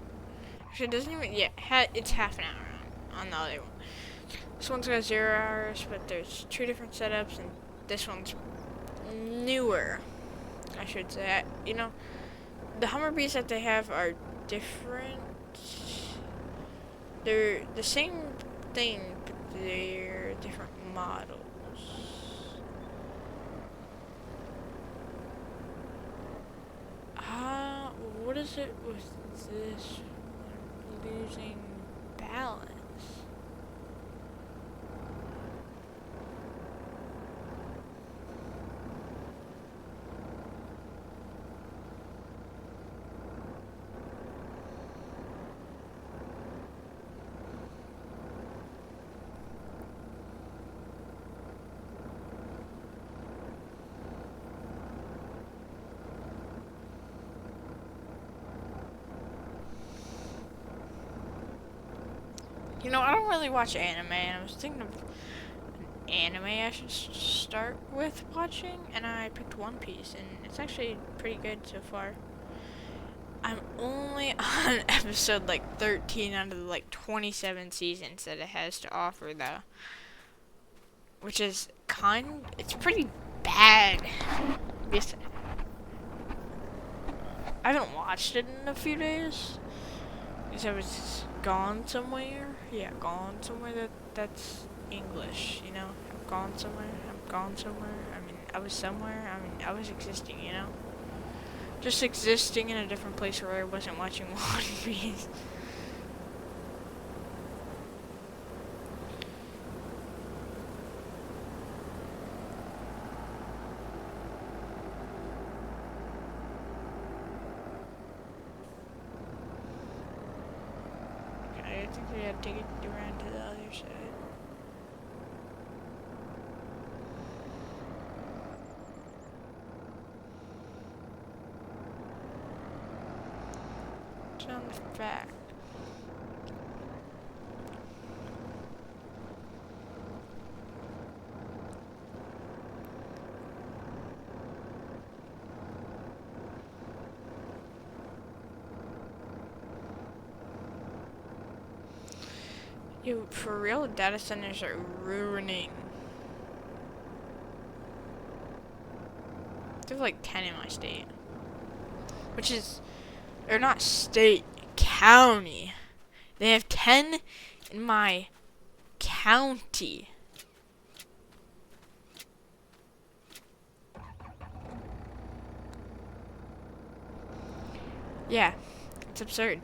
Actually, it doesn't even. Yeah, it's half an hour on the other one. This one's got 0 hours, but there's 2 different setups, and this one's newer, I should say. You know, the Hummerbees that they have are different. They're the same thing, but they're different models. What is it with this one losing balance? You know, I don't really watch anime, and I was thinking of an anime I should start with watching, and I picked One Piece, and it's actually pretty good so far. I'm only on episode like 13 out of the like 27 seasons that it has to offer, though, which is it's pretty bad. Yes, I haven't watched it in a few days because I was gone somewhere. Yeah, gone somewhere that's English, you know? I'm gone somewhere. I'm gone somewhere. I mean, I was somewhere. I mean, I was existing, you know? Just existing in a different place where I wasn't watching One Piece. I think we have to get around to the other side. It's on the back. Yo, for real, data centers are ruining. There's like 10 in my state. Which is, or not state, county. They have 10 in my county. Yeah, it's absurd.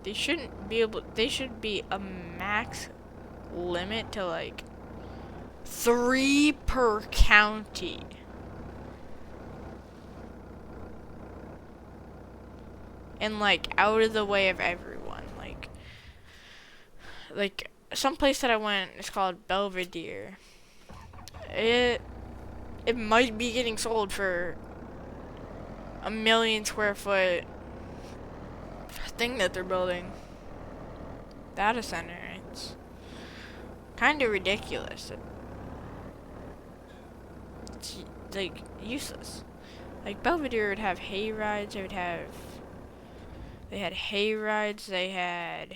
They shouldn't be able. They should be a max limit to like 3 per county. And like out of the way of everyone. Like some place that I went is called Belvedere. it might be getting sold for a 1,000,000 square foot thing that they're building. Data center. It's kind of ridiculous. It's like useless. Like Belvedere would have hay rides. They had hay rides. They had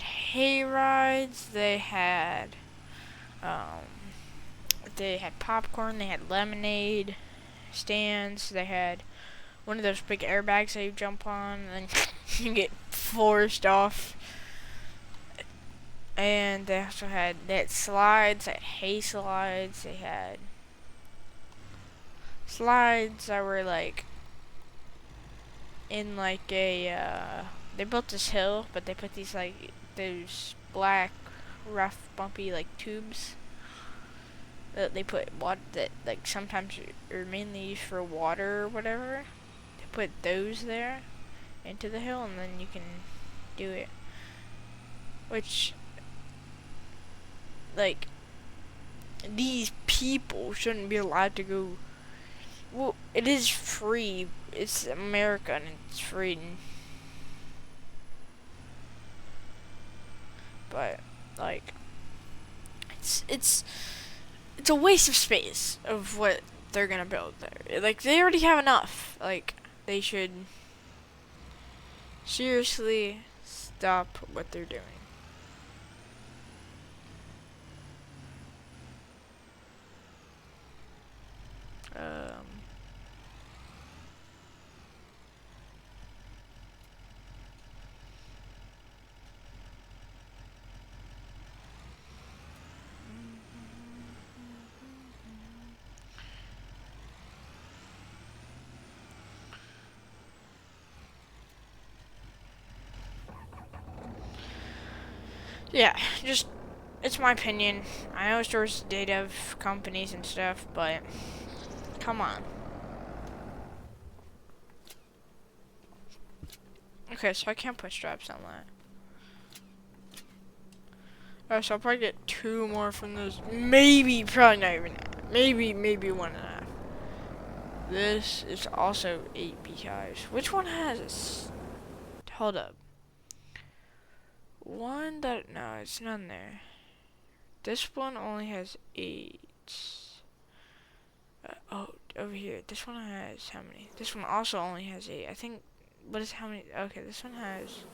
hay rides. They had popcorn. They had lemonade stands. They had one of those big airbags that you jump on and then you get forced off. And they also had slides. They had hay slides. They had slides that were like in like a they built this hill, but they put these like those black rough bumpy like tubes that they put water that like sometimes are mainly used for water or whatever. They put those there into the hill and then you can do it, which like these people shouldn't be allowed to go. Well, it is free. It's America and it's free. But like it's a waste of space of what they're gonna build there. Like they already have enough. Like they should seriously stop what they're doing. Yeah, just it's my opinion. I know it stores data of companies and stuff, but come on. Okay, so I can't put straps on that. Alright, so I'll probably get 2 more from those. Maybe, probably not even. Maybe 1.5. This is also 8 beehives. Which one has? Hold up. One that no, it's none there. This one only has 8. Oh, over here. This one has how many? This one also only has 8. I think. What is how many? Okay, this one has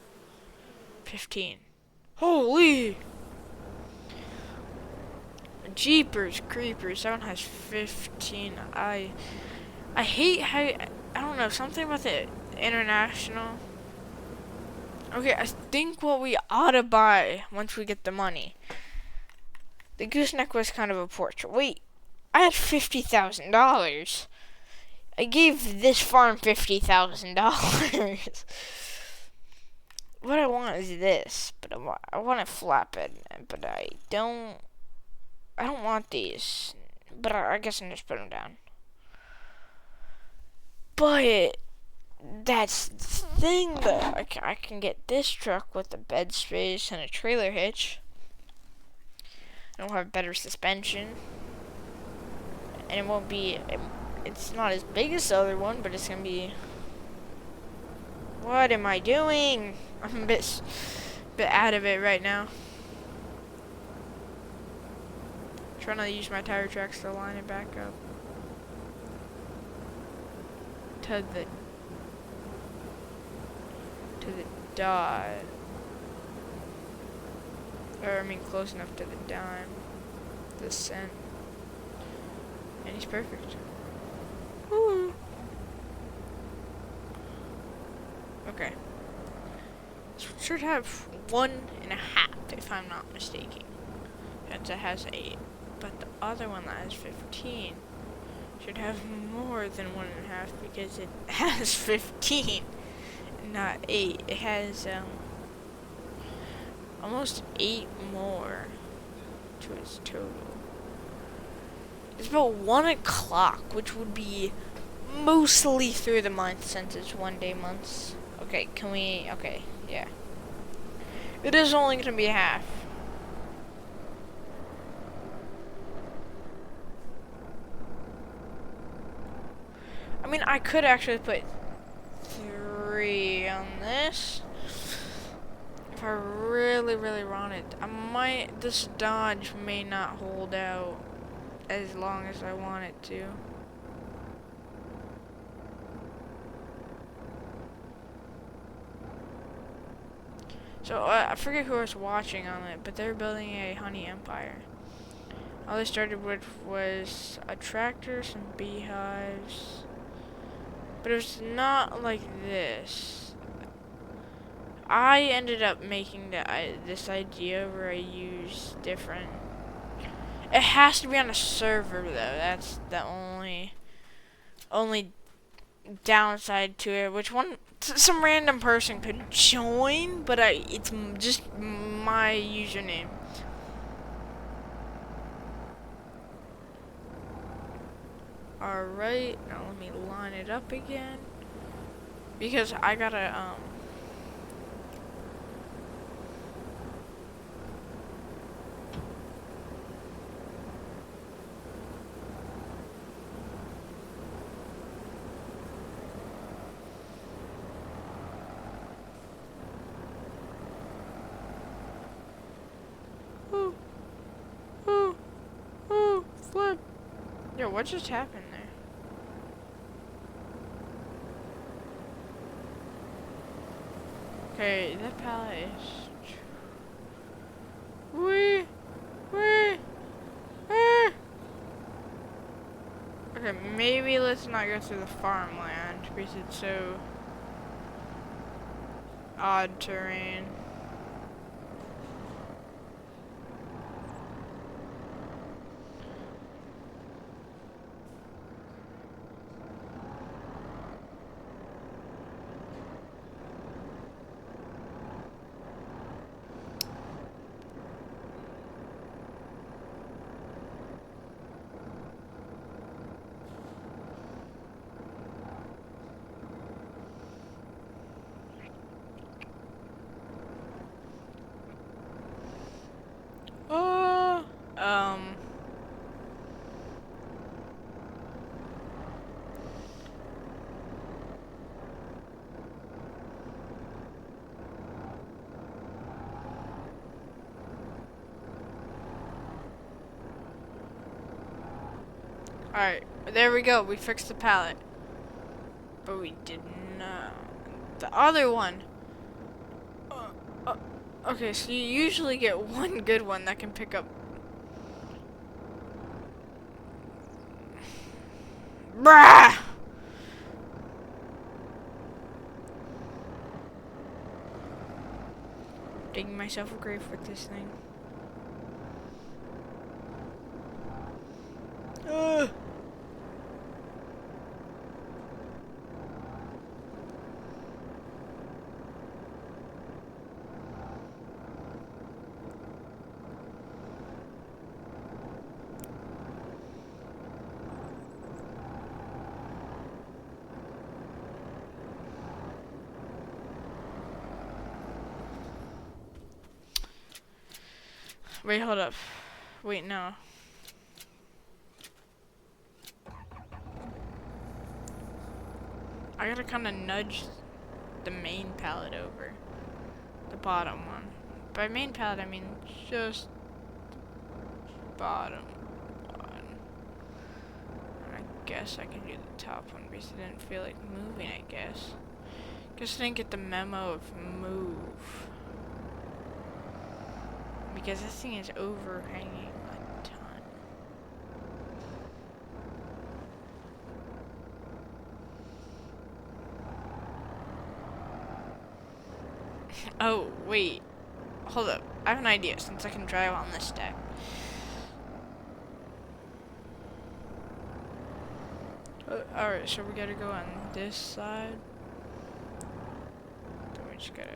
15. Holy! Jeepers creepers, that one has 15. I hate how, I don't know, something about the international. Okay, I think what we ought to buy once we get the money. The gooseneck was kind of a portrait. Wait, I had $50,000. I gave this farm $50,000. What I want is this, but I want to flap it, but I don't want these, but I guess I'm just putting them down. But that's the thing, though. I can get this truck with a bed space and a trailer hitch. And we'll have better suspension. And it won't be, it's not as big as the other one, but it's going to be... What am I doing? I'm a bit out of it right now. Trying to use my tire tracks to line it back up to the dot, or I mean close enough to the dime, the cent, and he's perfect. Woo. Okay, this should have 1.5 if I'm not mistaken, since it has 8. But the other one that has 15 should have more than 1.5 because it has 15, not 8. It has almost 8 more to its total. It's about 1 o'clock, which would be mostly through the month since it's 1-day months. Okay, can we? Okay, yeah. It is only gonna be half. I mean, I could actually put 3 on this. If I really, really wanted. I might, this Dodge may not hold out as long as I want it to. So, I forget who was watching on it, but they're building a honey empire. All they started with was a tractor, some beehives. But it was not like this. I ended up making this idea where I use different... It has to be on a server, though. That's the only downside to it. Which one... Some random person could join, but it's just my username. Alright, now let me line it up again. Because I gotta, flip. Yo, what just happened there? Okay, that pallet is... Okay, maybe let's not go through the farmland because it's so odd terrain. Um... Alright, there we go. We fixed the pallet. But we did not. The other one. Okay, so you usually get one good one that can pick up. Bruh! Digging myself a grave with this thing. Wait, hold up. Wait, no. I gotta kind of nudge the main pallet over. The bottom one. By main pallet, I mean just bottom one. I guess I can do the top one because I didn't feel like moving, I guess. Just didn't get the memo of move. Because this thing is overhanging a ton. Oh, wait. Hold up. I have an idea since I can drive on this deck. Alright, so we gotta go on this side. Then we just gotta...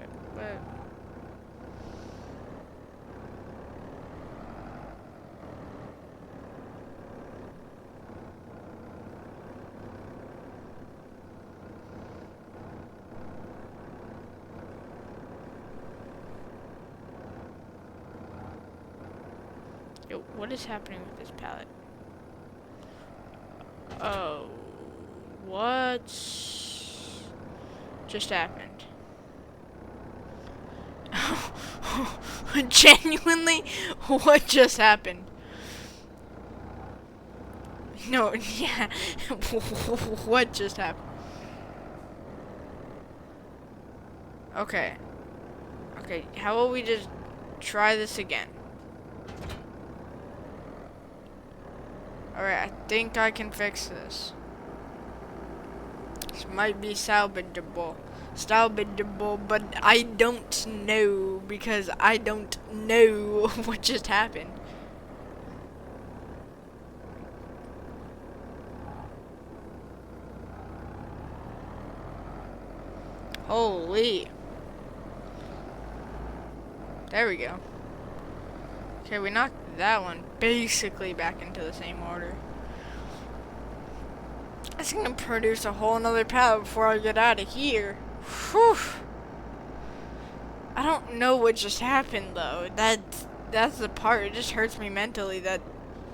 Yo, what is happening with this pallet? Oh, what just happened? Genuinely, what just happened? No, yeah, what just happened? Okay, okay, how about we just try this again? Alright, I think I can fix this. This might be salvageable, but I don't know because I don't know what just happened. Holy. There we go. Okay, we knocked that one basically back into the same order. It's gonna produce a whole nother pallet before I get out of here. Whew. I don't know what just happened though. That's the part. It just hurts me mentally that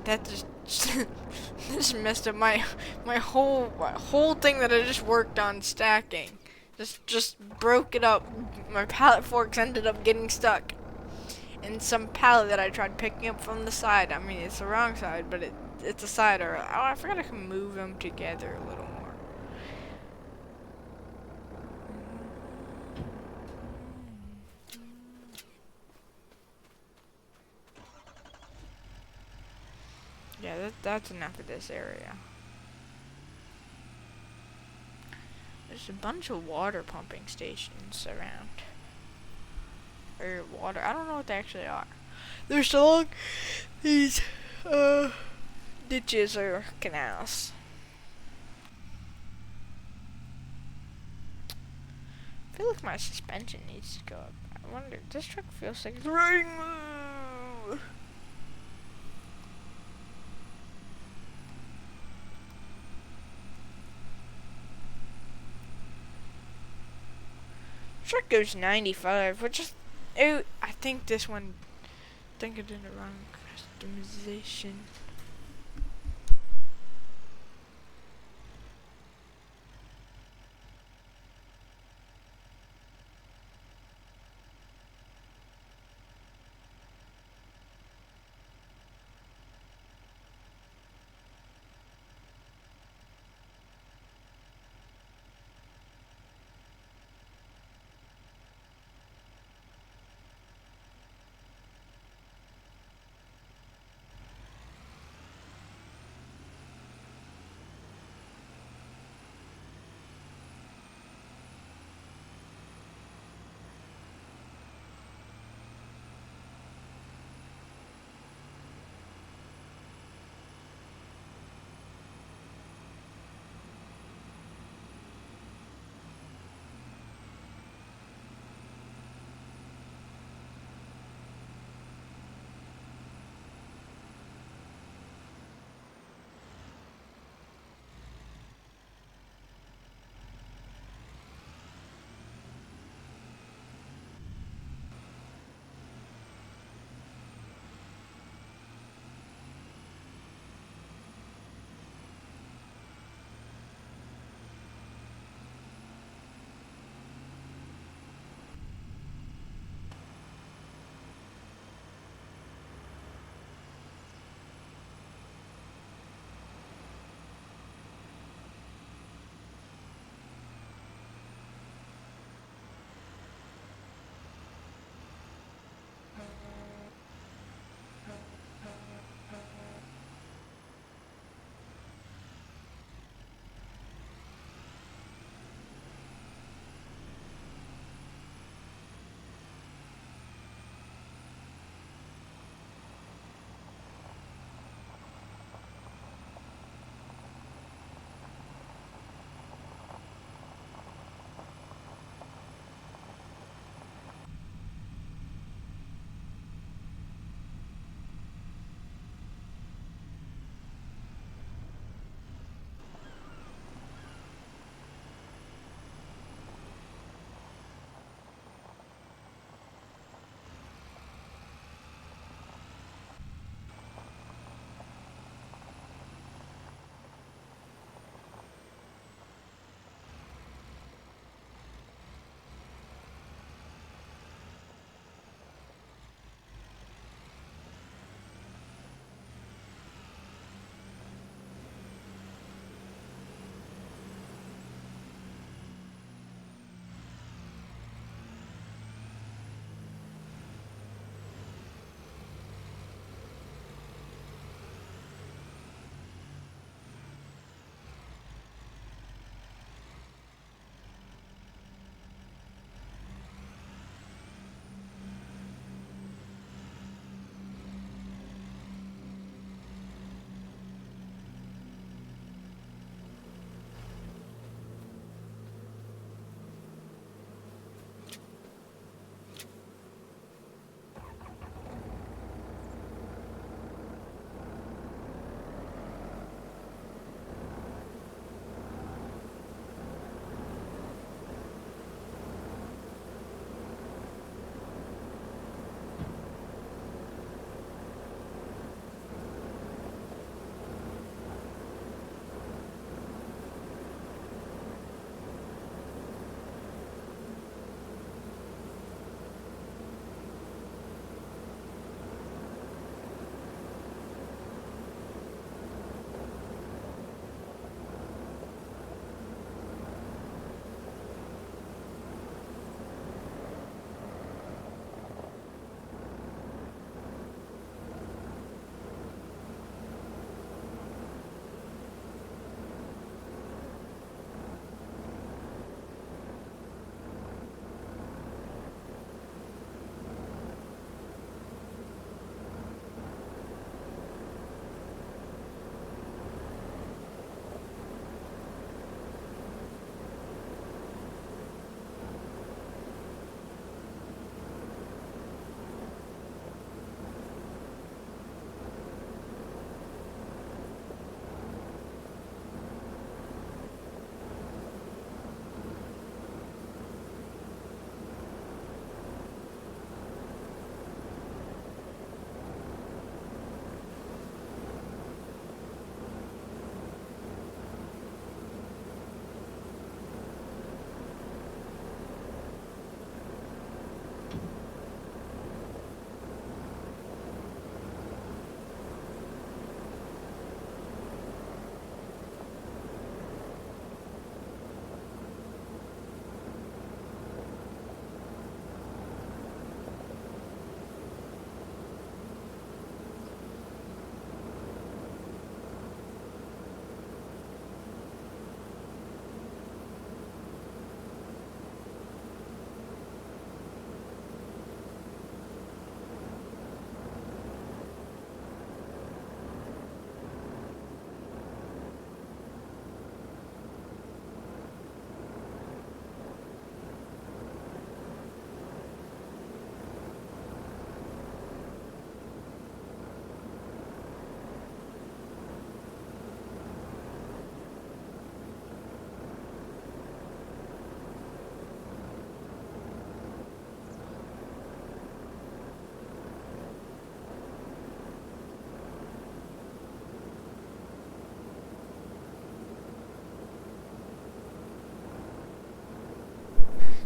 just just messed up my whole thing that I just worked on stacking. Just broke it up. My pallet forks ended up getting stuck in some pallet that I tried picking up from the side. I mean, it's the wrong side, but it's a side. Or oh, I forgot I can move them together a little more. Yeah, that's enough of this area. There's a bunch of water pumping stations around. Or water, I don't know what they actually are. They're so long, these, ditches or canals. I feel like my suspension needs to go up. I wonder, this truck feels like it's running. Truck goes 95, which is, oh, I think this one, I think I did the wrong customization.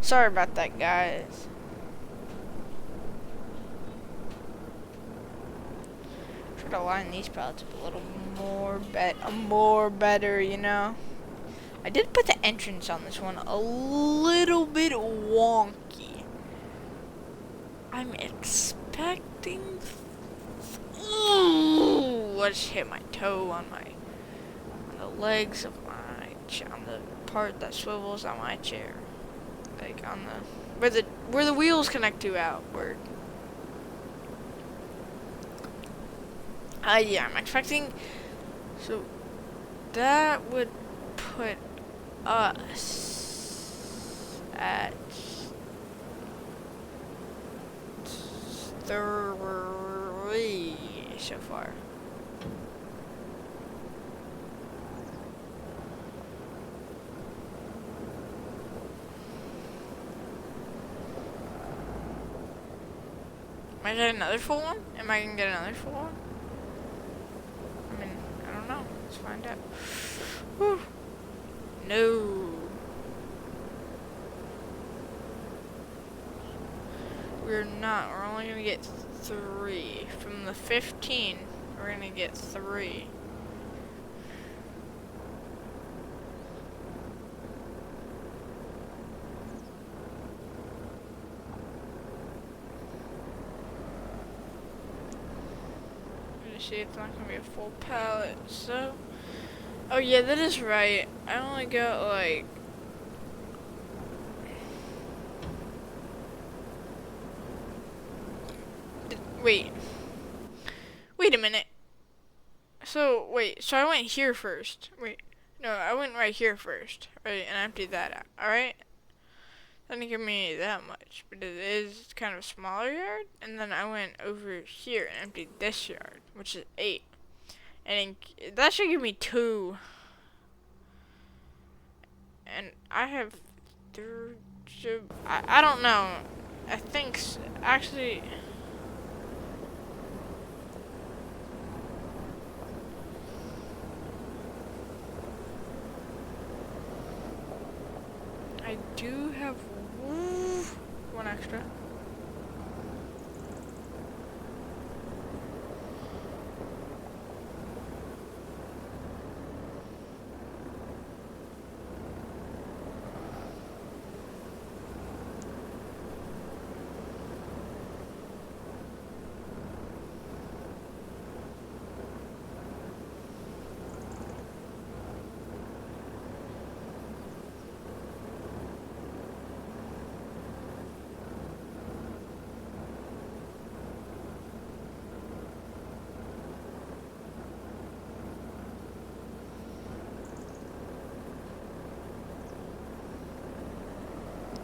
Sorry about that, guys. Try to line these pallets up a little more better, you know. I did put the entrance on this one a little bit wonky. I'm expecting. Ooh, I just hit my toe on the legs of my on the part that swivels on my chair, like on the where the wheels connect to outward. Yeah, I'm expecting. So that would put us at 3 so far. Am I getting another full one? Am I gonna get another full one? I mean, I don't know. Let's find out. Whew. No. We're not. We're only gonna get 3. From the 15, we're gonna get 3. See, it's not gonna be a full pallet, so. Oh yeah, that is right. I only got like. Wait a minute. So so I went here first. No, I went right here first, right, and emptied that out. All right. Doesn't give me that much, but it is kind of a smaller yard. And then I went over here and emptied this yard, which is 8. And that should give me 2. And I have 3. I don't know. I think actually. I do have 1 extra.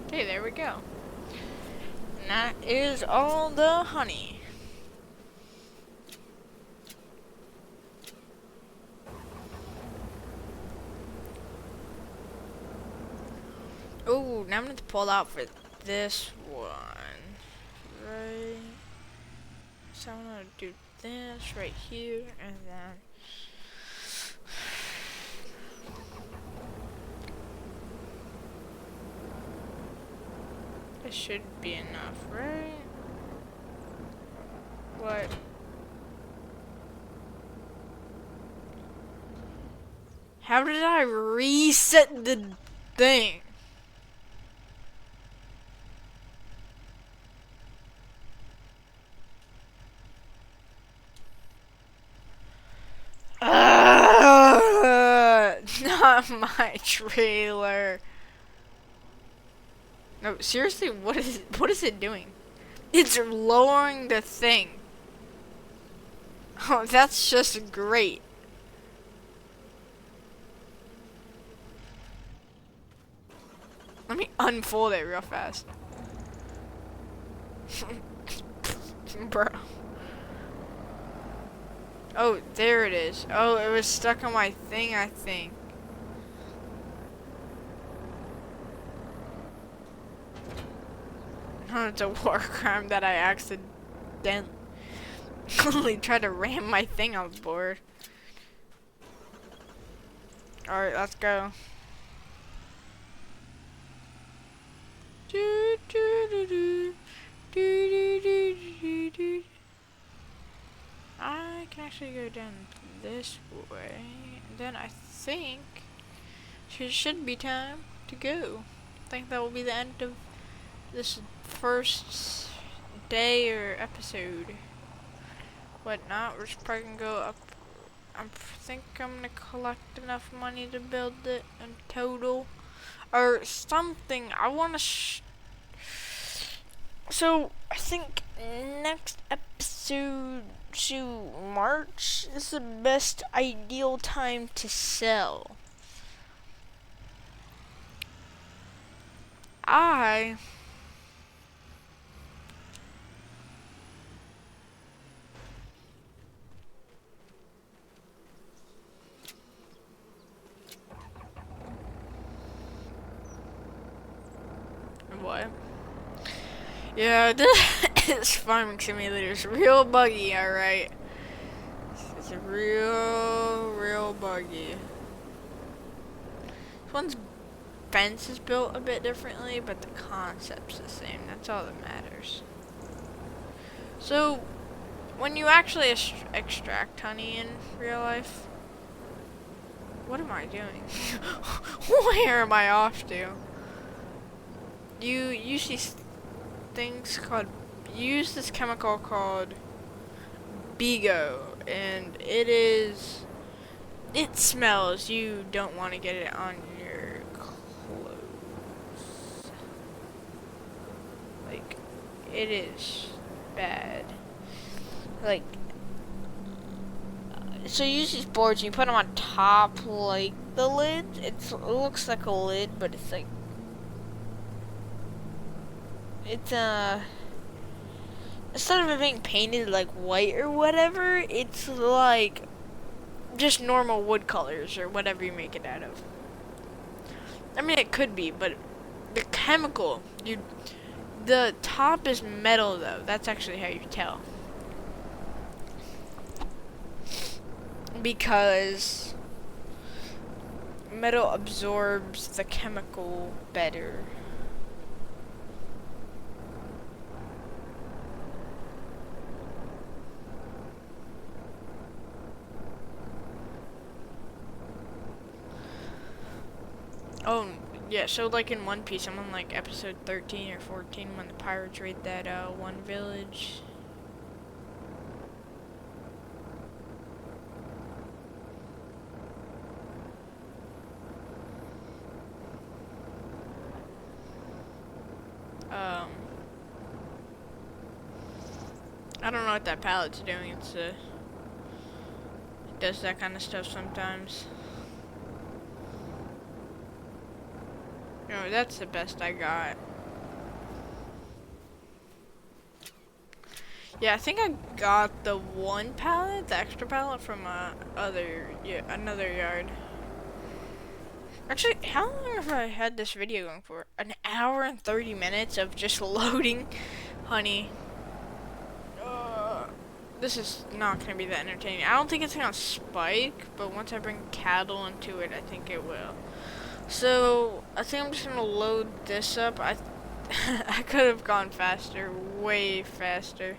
Okay, there we go. And that is all the honey. Oh, now I'm going to pull out for this one. Right. So I'm going to do this right here, and then. This should be enough, right? What? How did I reset the thing? Not my trailer. No, seriously, what is it doing? It's lowering the thing. Oh, that's just great. Let me unfold it real fast. Bro. Oh, there it is. Oh, it was stuck on my thing, I think. Oh, it's a war crime that I accidentally tried to ram my thing on board. Alright, let's go. Do, do, do, do. Do, do, do, do, do. I can actually go down this way. And then I think it should be time to go. I think that will be the end of this first day or episode. Whatnot, we're just probably gonna go up. I think I'm gonna collect enough money to build it in total. Or something. I wanna so I think next episode to March is the best ideal time to sell. What? Yeah, this farming simulator is real buggy, alright. It's real buggy. This one's fence is built a bit differently, but the concept's the same. That's all that matters. So, when you actually extract honey in real life, what am I doing? Where am I off to? You use these things called, you use this chemical called Bigo, and it smells. You don't want to get it on your clothes. Like, it is bad. Like, so you use these boards and you put them on top, like the lid. It looks like a lid, but it's like, it's instead of it being painted like white or whatever, it's like just normal wood colors or whatever you make it out of. I mean, it could be, but the chemical, the top is metal though. That's actually how you tell. Because metal absorbs the chemical better. Oh, yeah, so like in One Piece, I'm on like episode 13 or 14 when the pirates raid that one village. I don't know what that pallet's doing. It does that kind of stuff sometimes. No, that's the best I got. Yeah, I think I got the one pallet, the extra pallet from another yard. Actually, how long have I had this video going for? An hour and 30 minutes of just loading honey. This is not going to be that entertaining. I don't think it's going to spike, but once I bring cattle into it, I think it will. So, I think I'm just going to load this up. I could have gone faster, way faster.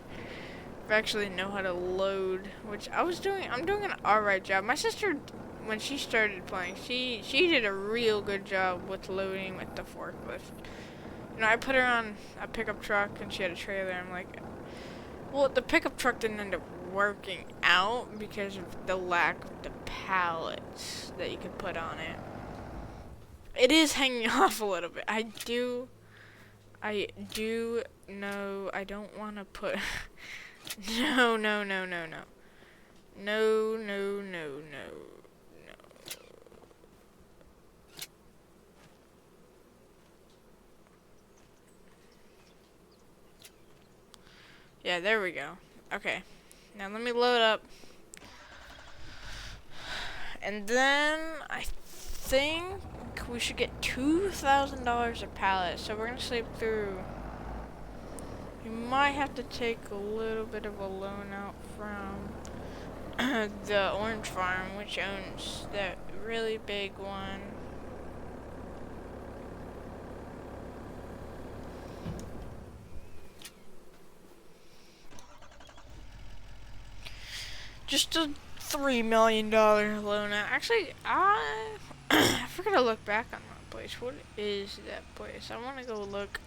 If I actually know how to load, which I'm doing an alright job. My sister, when she started playing, she did a real good job with loading with the forklift. You know, I put her on a pickup truck and she had a trailer. I'm like, well, the pickup truck didn't end up working out because of the lack of the pallets that you could put on it. It is hanging off a little bit. I do know I don't want to put No. Yeah, there we go. Okay. Now let me load up. And then I think we should get $2,000 a pallet. So we're going to sleep through. You might have to take a little bit of a loan out from the orange farm, which owns that really big one. just a $3 million loan. Actually, I forgot to look back on that place. What is that place? I want to go look.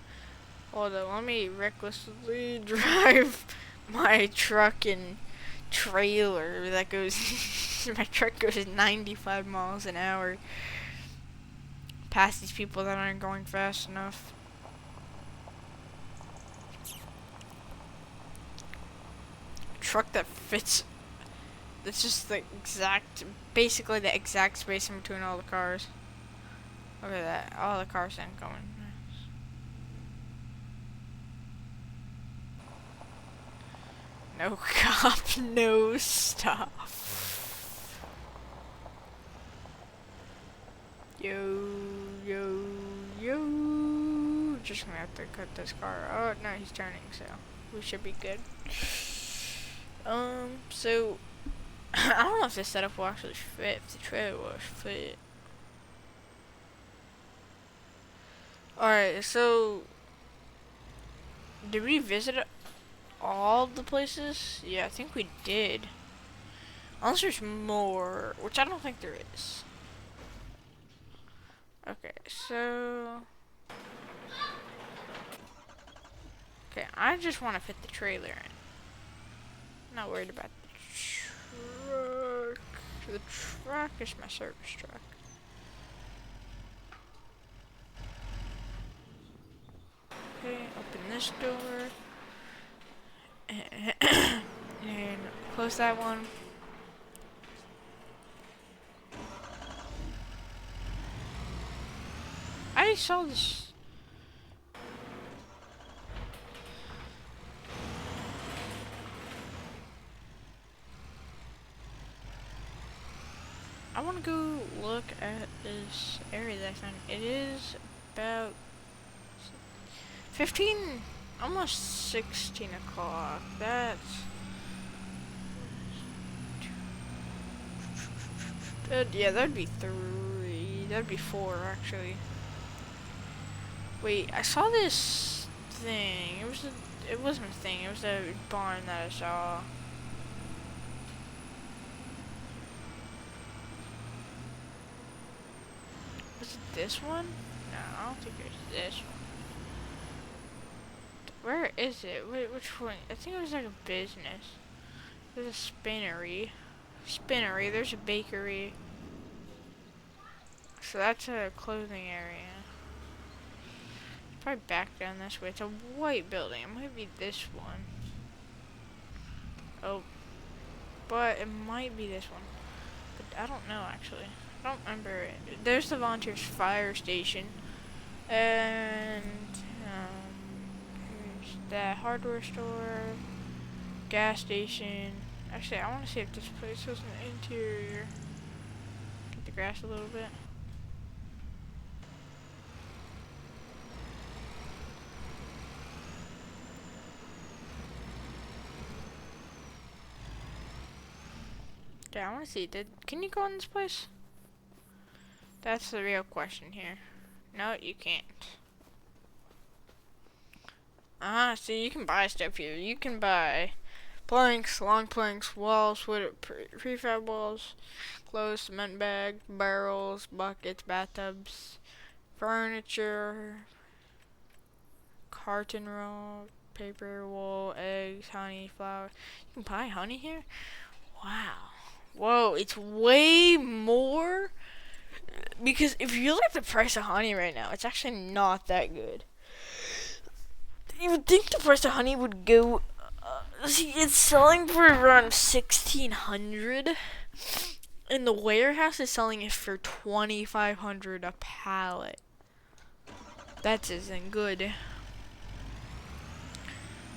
Hold on, let me recklessly drive my truck and trailer that goes. My truck goes 95 miles an hour past these people that aren't going fast enough. Truck that fits. It's just the exact, basically the exact space in between all the cars. Look at that, all the cars incoming. No cop, no stop. Yo, yo, yo. Just gonna have to cut this car. Oh, no, he's turning, so we should be good. So, I don't know if this setup will actually fit, if the trailer will fit. Alright, so, did we visit all the places? Yeah, I think we did. Unless there's more, which I don't think there is. Okay, so... Okay, I just want to fit the trailer in. I'm not worried about the truck. The truck is my service truck. Okay, open this door. And close that one. I saw this. I want to go look at this area that I found. It is about 15, almost 16 o'clock. That's... yeah, that'd be 3. That'd be 4, actually. Wait, I saw this thing. It wasn't a thing. It was a barn that I saw. Was it this one? No, I don't think it was this one. Where is it? Which one? I think it was like a business. There's a spinnery. There's a bakery. So that's a clothing area. Probably back down this way. It's a white building. It might be this one. Oh. But it might be this one. But I don't know, actually. I don't remember it. There's the volunteers fire station. And, here's the hardware store. Gas station. Actually, I want to see if this place has an interior. Get the grass a little bit. Yeah, I want to see. Can you go in this place? That's the real question here. No, you can't. So you can buy stuff here. You can buy planks, long planks, walls, wood, prefab walls, clothes, cement bags, barrels, buckets, bathtubs, furniture, carton roll, paper, wool, eggs, honey, flour. You can buy honey here? Wow. Whoa, it's way more. Because if you look at the price of honey right now, it's actually not that good. You would think the price of honey would go. See, it's selling for around 1,600, and the warehouse is selling it for 2,500 a pallet. That isn't good.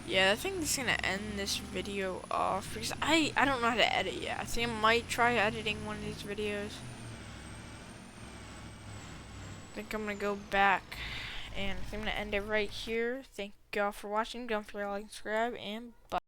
Yeah, I think it's gonna end this video off because I don't know how to edit yet. I think I might try editing one of these videos. I think I'm gonna go back and I think I'm gonna end it right here. Thank y'all for watching. Don't forget to like and subscribe, and bye.